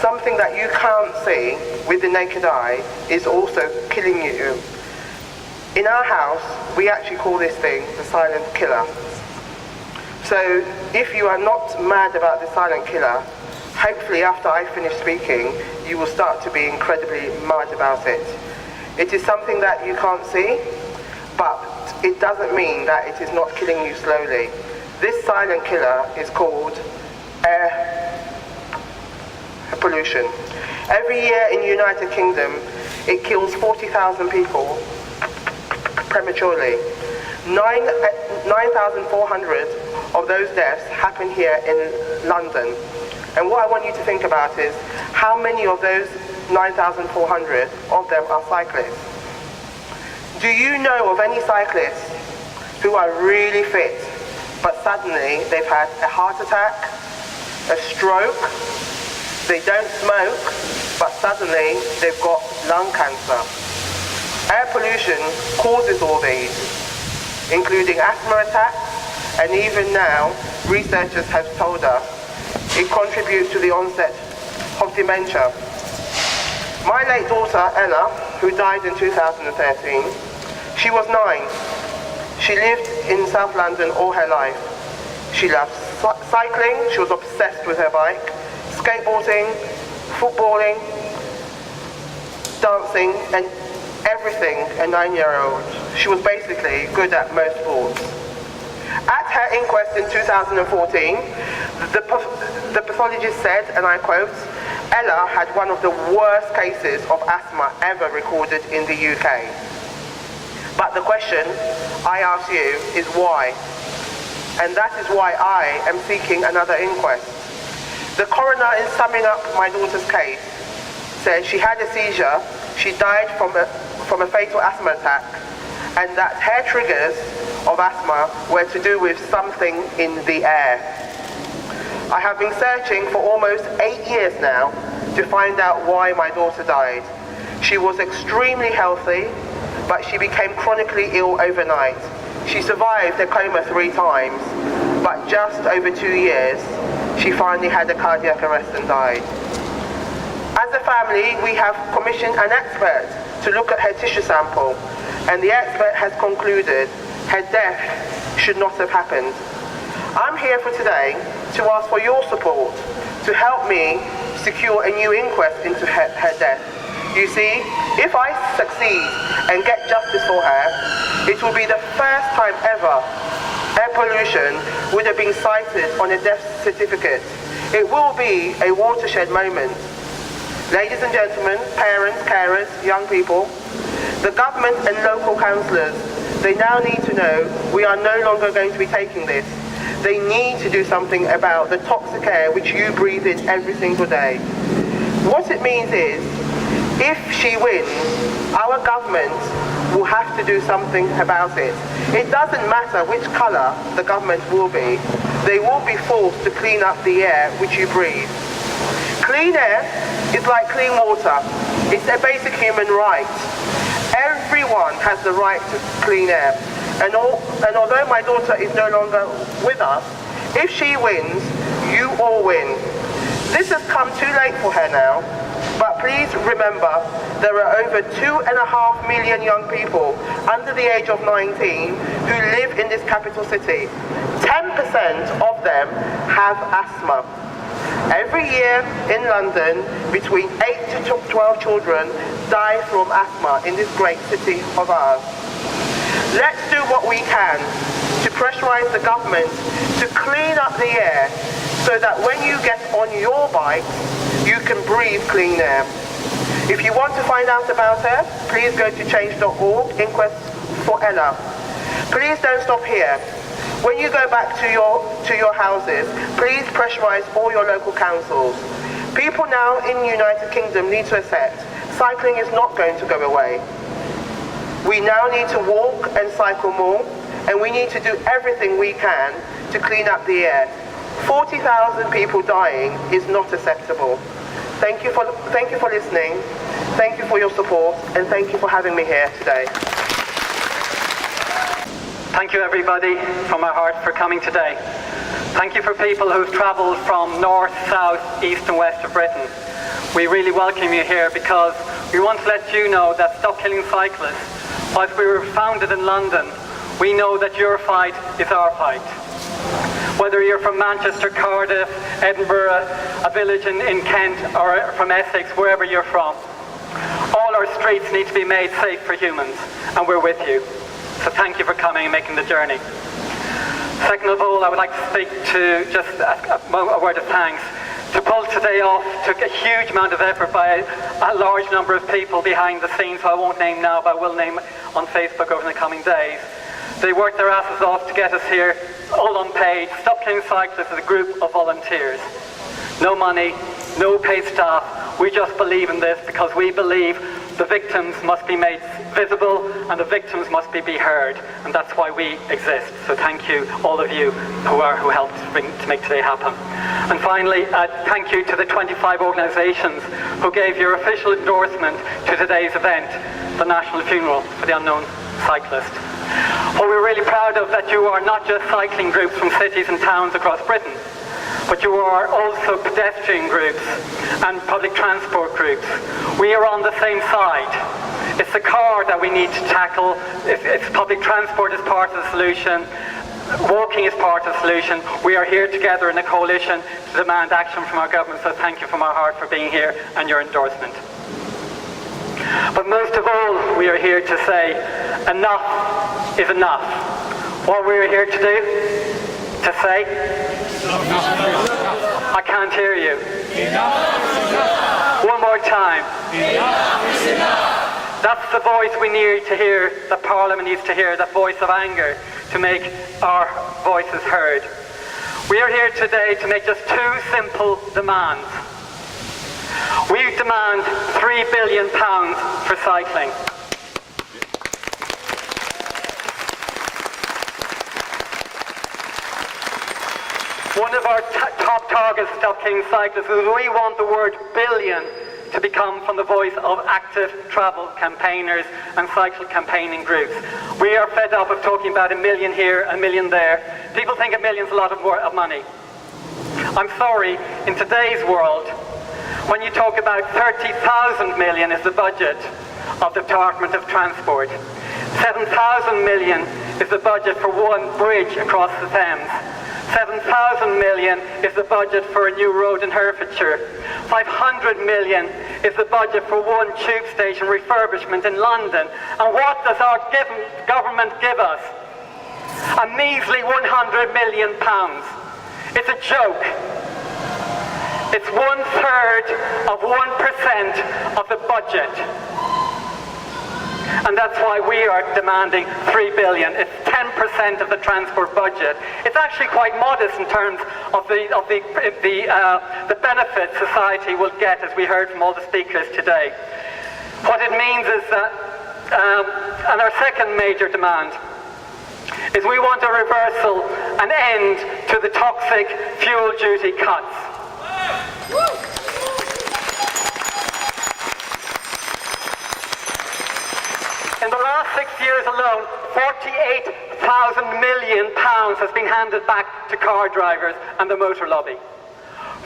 something that you can't see with the naked eye is also killing you. In our house, we actually call this thing the silent killer. So if you are not mad about the silent killer, hopefully after I finish speaking, you will start to be incredibly mad about it. It is something that you can't see, but it doesn't mean that it is not killing you slowly. This silent killer is called air pollution. Every year in the United Kingdom, it kills 40,000 people prematurely. 9,400 of those deaths happen here in London. And what I want you to think about is how many of those 9,400 of them are cyclists. Do you know of any cyclists who are really fit, but suddenly they've had a heart attack, a stroke, they don't smoke, but suddenly they've got lung cancer? Air pollution causes all these, including asthma attacks, and even now, researchers have told us it contributes to the onset of dementia. My late daughter, Ella, who died in 2013, she was 9. She lived in South London all her life. She loved cycling, she was obsessed with her bike, skateboarding, footballing, dancing, and everything a 9-year-old. She was basically good at most sports. At her inquest in 2014, the pathologist said, and I quote, Ella had one of the worst cases of asthma ever recorded in the UK. But the question I ask you is why? And that is why I am seeking another inquest. The coroner, in summing up my daughter's case, said she had a seizure, she died from a fatal asthma attack, and that her triggers of asthma were to do with something in the air. I have been searching for almost 8 years now to find out why my daughter died. She was extremely healthy, but she became chronically ill overnight. She survived a coma 3 times, but just over 2 years, she finally had a cardiac arrest and died. As a family, we have commissioned an expert to look at her tissue sample, and the expert has concluded her death should not have happened. I'm here for today to ask for your support to help me secure a new inquest into her death. You see, if I succeed and get justice for her, it will be the first time ever air pollution would have been cited on a death certificate. It will be a watershed moment. Ladies and gentlemen, parents, carers, young people, the government and local councillors, they now need to know we are no longer going to be taking this. They need to do something about the toxic air which you breathe in every single day. What it means is, if she wins, our government will have to do something about it. It doesn't matter which colour the government will be, they will be forced to clean up the air which you breathe. Clean air is like clean water. It's a basic human right. Everyone has the right to clean air. And although my daughter is no longer with us, if she wins, you all win. This has come too late for her now, but please remember there are over 2.5 million young people under the age of 19 who live in this capital city. 10% of them have asthma. Every year in London, between 8 to 12 children die from asthma in this great city of ours. Let's do what we can to pressurize the government to clean up the air so that when you get on your bike, you can breathe clean air. If you want to find out about her, please go to change.org, Inquest for Ella. Please don't stop here. When you go back to your houses, please pressurise all your local councils. People now in the United Kingdom need to accept cycling is not going to go away. We now need to walk and cycle more, and we need to do everything we can to clean up the air. 40,000 people dying is not acceptable. Thank you for listening, thank you for your support, and thank you for having me here today.
Thank you everybody from our heart for coming today. Thank you for people who've travelled from north, south, east and west of Britain. We really welcome you here because we want to let you know that Stop Killing Cyclists, whilst we were founded in London, we know that your fight is our fight. Whether you're from Manchester, Cardiff, Edinburgh, a village in Kent or from Essex, wherever you're from, all our streets need to be made safe for humans, and we're with you. So thank you for coming and making the journey. Second of all, I would like to speak to just a word of thanks. To pull today off took a huge amount of effort by a large number of people behind the scenes, who I won't name now, but I will name on Facebook over the coming days. They worked their asses off to get us here, all unpaid. Stop Killing Cyclists is a group of volunteers. No money, no paid staff. We just believe in this because we believe the victims must be made visible and the victims must be heard, and that's why we exist. So thank you, all of you who helped to make today happen. And finally, thank you to the 25 organisations who gave your official endorsement to today's event, the National Funeral for the Unknown Cyclist. What we're really proud of that you are not just cycling groups from cities and towns across Britain, but you are also pedestrian groups and public transport groups. We are on the same side. It's the car that we need to tackle. If public transport is part of the solution, walking is part of the solution. We are here together in a coalition to demand action from our government, so thank you from our heart for being here and your endorsement. But most of all, we are here to say enough is enough. What we're here to do, to say, I can't hear you. One more time. Enough is enough. That's the voice we need to hear, that Parliament needs to hear, that voice of anger, to make our voices heard. We are here today to make just two simple demands. We demand £3 billion for cycling. One of our top targets of Stop Killing Cyclists is we want the word billion to become from the voice of active travel campaigners and cycle campaigning groups. We are fed up of talking about a million here, a million there. People think a million's a lot of money. I'm sorry, in today's world, when you talk about 30,000 million is the budget of the Department of Transport, 7,000 million is the budget for one bridge across the Thames, 7,000 million is the budget for a new road in Herefordshire. 500 million is the budget for one tube station refurbishment in London. And what does our government give us? A measly £100 million. It's a joke. It's 1/3 of 1% of the budget. And that's why we are demanding $3 billion. It's 10% of the transport budget. It's actually quite modest in terms of the benefit society will get, as we heard from all the speakers today. What it means is that, and our second major demand, is we want a reversal, an end to the toxic fuel duty cuts. In the last 6 years alone, £48,000 million has been handed back to car drivers and the motor lobby.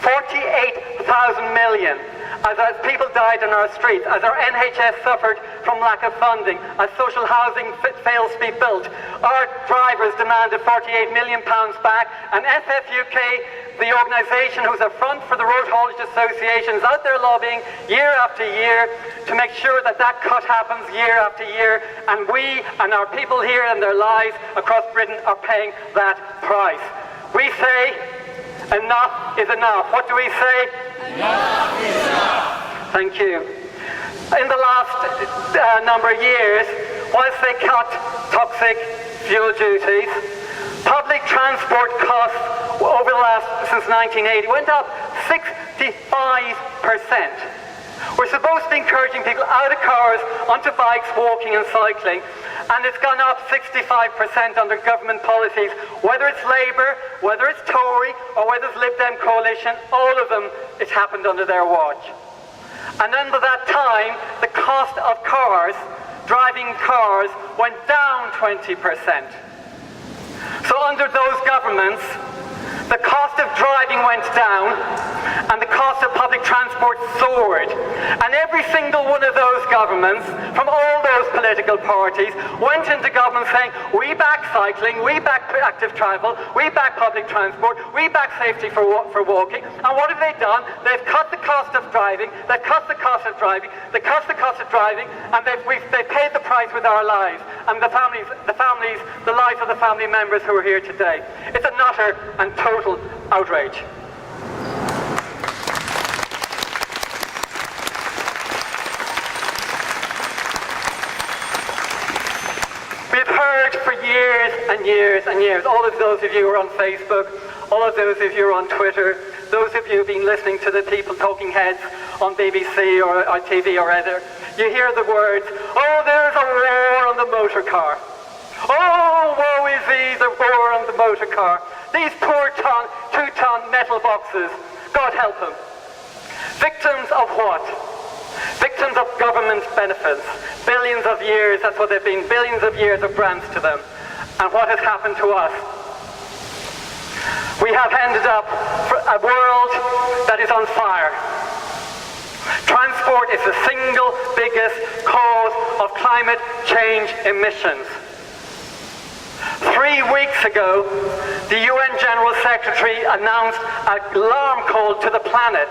48,000 million. As people died on our streets, as our NHS suffered from lack of funding, as social housing fails to be built, our drivers demanded £48 million back, and FFUK, the organisation who's a front for the Road Haulage Association, is out there lobbying year after year to make sure that that cut happens year after year, and we and our people here and their lives across Britain are paying that price. We say, enough is enough. What do we say? Enough is enough. Thank you. In the last number of years, whilst they cut toxic fuel duties, public transport costs over the last, since 1980, went up 65%. We're supposed to be encouraging people out of cars, onto bikes, walking and cycling, and it's gone up 65% under government policies. Whether it's Labour, whether it's Tory, or whether it's Lib Dem coalition, all of them, it's happened under their watch. And under that time, the cost of cars, driving cars, went down 20%. So under those governments, the cost of driving went down and the cost of public transport soared. And every single one of those governments, from all those political parties, went into government saying, we back cycling, we back active travel, we back public transport, we back safety for walking. And what have they done? They've cut the cost of driving, they've cut the cost of driving, they cut the cost of driving, and they've paid the price with our lives and the lives of the family members who are here today. It's an utter and total outrage. We've heard for years and years and years, all of those of you who are on Facebook, all of those of you who are on Twitter, those of you who have been listening to the people talking heads on BBC or ITV or other, you hear the words, oh, there's a war on the motor car. Oh, woe is thee, the war on the motor car. These poor two-ton metal boxes, God help them. Victims of what? Victims of government benefits. Billions of years, that's what they've been, billions of years of grants to them. And what has happened to us? We have ended up for a world that is on fire. Transport is the single biggest cause of climate change emissions. 3 weeks ago, the UN General Secretary announced an alarm call to the planet.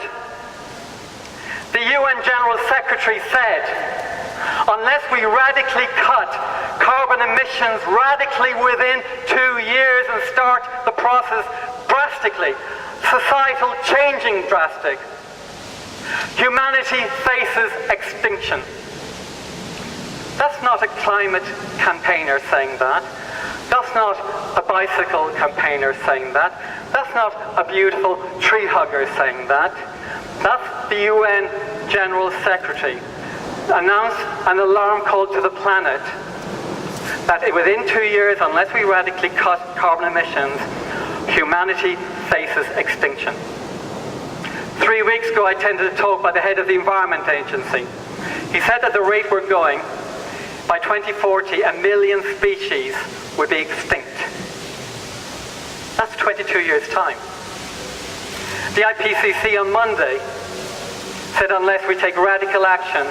The UN General Secretary said, unless we radically cut carbon emissions radically within 2 years and start the process drastically, societal changing drastic, humanity faces extinction. That's not a climate campaigner saying that. That's not a bicycle campaigner saying that. That's not a beautiful tree hugger saying that. That's the UN General Secretary announced an alarm call to the planet that within 2 years, unless we radically cut carbon emissions, humanity faces extinction. 3 weeks ago, I attended a talk by the head of the Environment Agency. He said at the rate we're going, by 2040, 1 million species would be extinct. That's 22 years' time. The IPCC on Monday said unless we take radical action,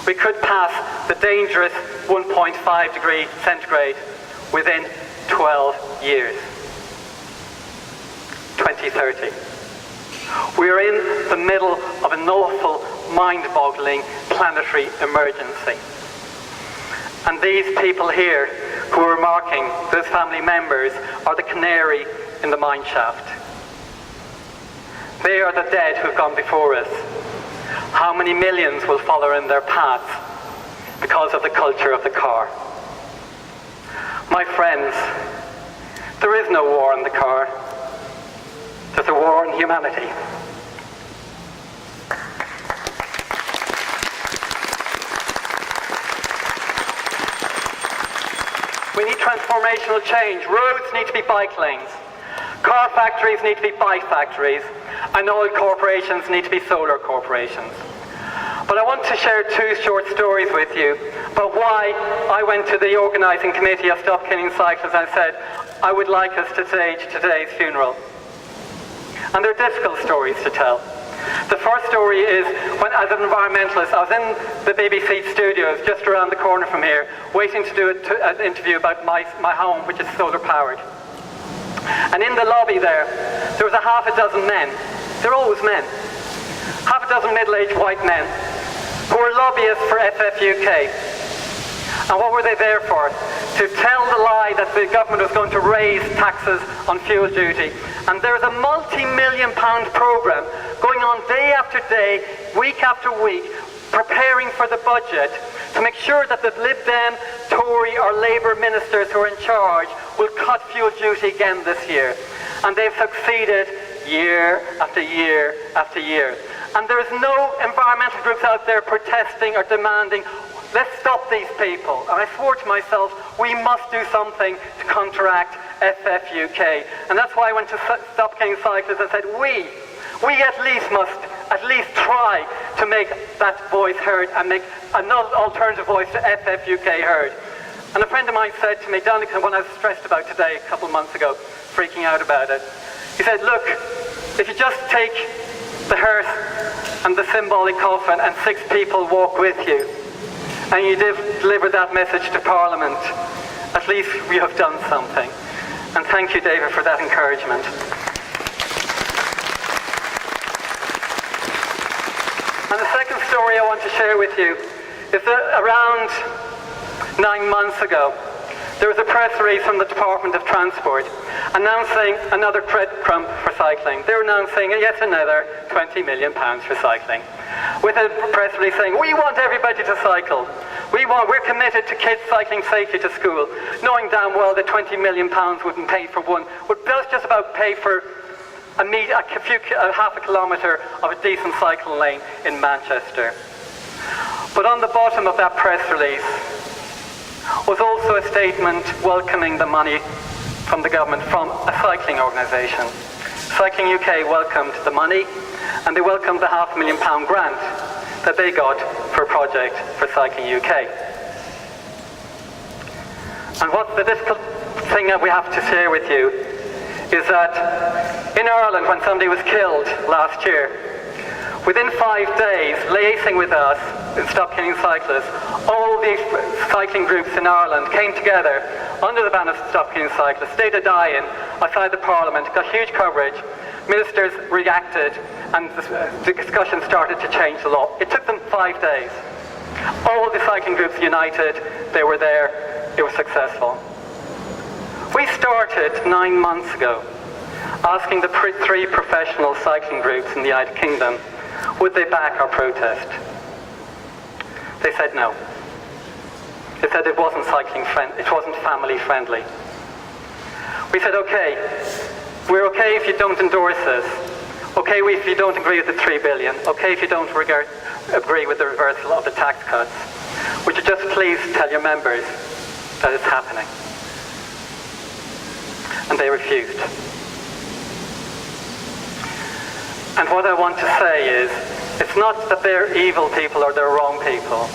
we could pass the dangerous 1.5 degree centigrade within 12 years. 2030. We're in the middle of an awful, mind-boggling planetary emergency. And these people here who are marking, those family members, are the canary in the mine shaft. They are the dead who've gone before us. How many millions will follow in their path because of the culture of the car? My friends, there is no war on the car. There's a war on humanity. We need transformational change. Roads need to be bike lanes. Car factories need to be bike factories. And oil corporations need to be solar corporations. But I want to share 2 short stories with you about why I went to the organising committee of Stop Killing Cyclists and said, I would like us to stage today's funeral. And they're difficult stories to tell. The first story is when, as an environmentalist, I was in the BBC studios just around the corner from here, waiting to do an interview about my home, which is solar powered. And in the lobby there was a half a dozen men. They're always men. Half a dozen middle-aged white men who were lobbyists for FFUK. And what were they there for? To tell the lie that the government was going to raise taxes on fuel duty. And there's a multi-million-pound programme going on day after day, week after week, preparing for the budget to make sure that the Lib Dem, Tory or Labour ministers who are in charge will cut fuel duty again this year. And they've succeeded year after year after year. And there is no environmental groups out there protesting or demanding, let's stop these people. And I swore to myself, we must do something to counteract FFUK. And that's why I went to Stop Killing Cyclists and said, we at least must try to make that voice heard and make another alternative voice to FFUK heard. And a friend of mine said to me, Donica, when I was stressed about today a couple of months ago, freaking out about it, he said, look, if you just take the hearse and the symbolic coffin and 6 people walk with you, and you deliver that message to Parliament, at least we have done something. And thank you, David, for that encouragement. And the second story I want to share with you is that around 9 months ago, there was a press release from the Department of Transport announcing another breadcrumb for cycling. They were announcing yet another £20 million for cycling. With a press release saying, we want everybody to cycle. We're committed to kids cycling safely to school, knowing damn well that £20 million wouldn't pay for one, would just about pay for half a kilometre of a decent cycle lane in Manchester. But on the bottom of that press release was also a statement welcoming the money from the government from a cycling organisation. Cycling UK welcomed the money, and they welcomed the £500,000 grant that they got for a project for Cycling UK. And what's the difficult thing that we have to share with you is that in Ireland, when somebody was killed last year, within 5 days, liaising with us in Stop Killing Cyclists, all the cycling groups in Ireland came together under the banner of Stop Killing Cyclists, stayed a die-in outside the Parliament, got huge coverage, ministers reacted, and the discussion started to change the law. It took them 5 days. All the cycling groups united, they were there, it was successful. We started 9 months ago asking the 3 professional cycling groups in the United Kingdom, would they back our protest? They said no. They said it wasn't it wasn't family friendly. We said, okay, we're okay if you don't endorse us. Okay if you don't agree with the 3 billion. Okay if you don't agree with the reversal of the tax cuts. Would you just please tell your members that it's happening? And they refused. And what I want to say is, it's not that they're evil people or they're wrong people.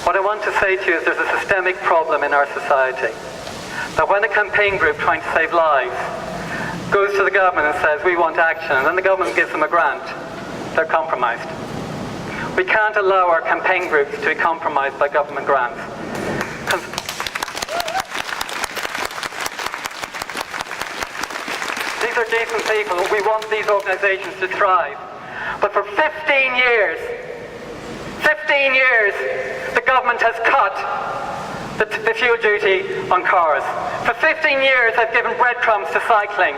What I want to say to you is there's a systemic problem in our society. That when a campaign group trying to save lives goes to the government and says, we want action, and then the government gives them a grant, they're compromised. We can't allow our campaign groups to be compromised by government grants. These are decent people. We want these organisations to thrive. But for 15 years, the government has cut the fuel duty on cars. For 15 years, they've given breadcrumbs to cycling.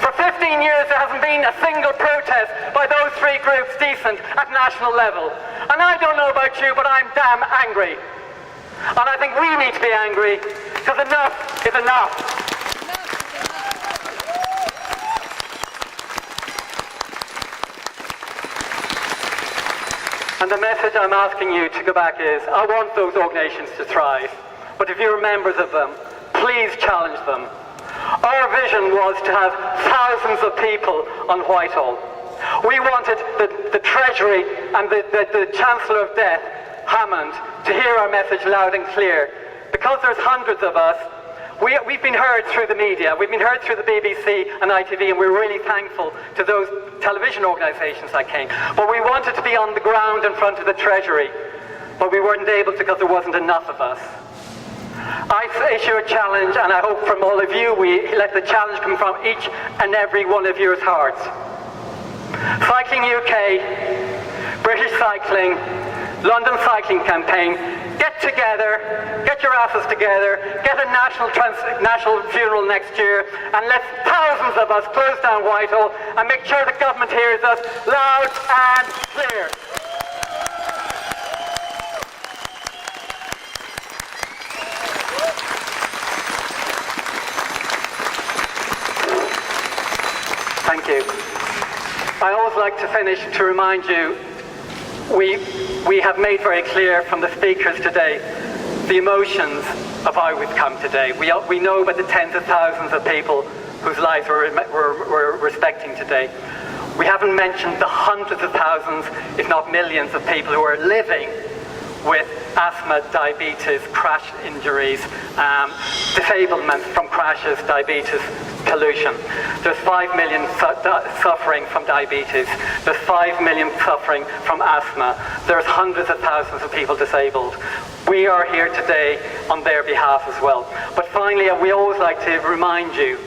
For 15 years, there hasn't been a single protest by those 3 groups decent at national level. And I don't know about you, but I'm damn angry. And I think we need to be angry, because enough is enough. And the message I'm asking you to go back is, I want those organisations to thrive, but if you're members of them, please challenge them. Our vision was to have thousands of people on Whitehall. We wanted the Treasury and the Chancellor of Death, Hammond, to hear our message loud and clear. Because there's hundreds of us, we've been heard through the media, we've been heard through the BBC and ITV, and we're really thankful to those television organisations that came. But we wanted to be on the ground in front of the Treasury, but we weren't able to because there wasn't enough of us. I issue a challenge, and I hope from all of you, we let the challenge come from each and every one of your hearts. Cycling UK, British Cycling, London Cycling Campaign, get together, get your asses together, get a national funeral next year, and let thousands of us close down Whitehall and make sure the government hears us loud and clear. I always like to finish to remind you, we have made very clear from the speakers today the emotions of how we've come today. We know about the tens of thousands of people whose lives we're respecting today. We haven't mentioned the hundreds of thousands, if not millions, of people who are living with asthma, diabetes, crash injuries, disablement from crashes, diabetes, pollution. There's 5 million suffering from diabetes. There's 5 million suffering from asthma. There's hundreds of thousands of people disabled. We are here today on their behalf as well. But finally, we always like to remind you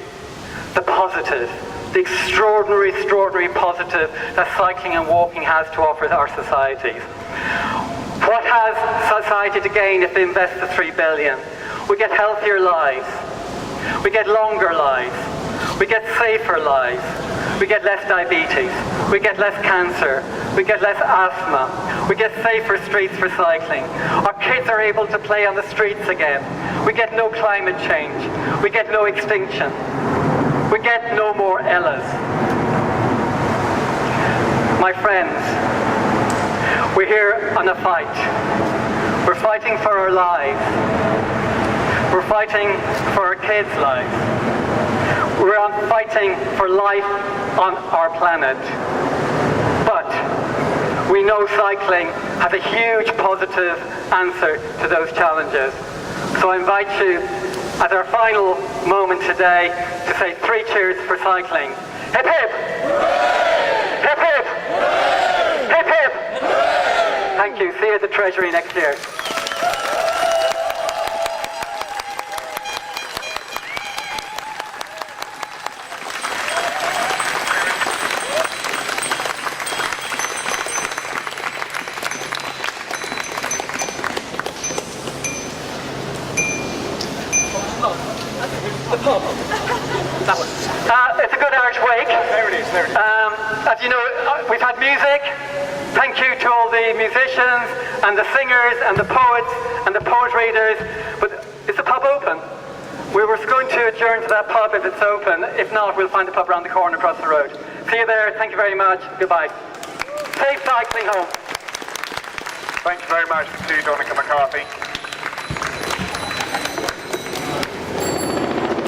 the positive, the extraordinary positive that cycling and walking has to offer our societies. What has society to gain if they invest the $3 billion? We get healthier lives. We get longer lives. We get safer lives. We get less diabetes. We get less cancer. We get less asthma. We get safer streets for cycling. Our kids are able to play on the streets again. We get no climate change. We get no extinction. We get no more Ellas. My friends, we're here on a fight. We're fighting for our lives. We're fighting for our kids' lives. We're fighting for life on our planet. But we know cycling has a huge positive answer to those challenges. So I invite you, at our final moment today, to say 3 cheers for cycling. Hip hip! Hip hip! Hip hip! Thank you. See you at the Treasury next year. It's a good Irish wake.
There it is, there it is.
As you know, we've had music. Thank you to all the musicians and the singers and the poets and the poet readers. But is the pub open? We were going to adjourn to that pub if it's open. If not, we'll find a pub around the corner across the road. See you there. Thank you very much. Goodbye. Safe cycling home.
Thank you very much to Donica McCarthy.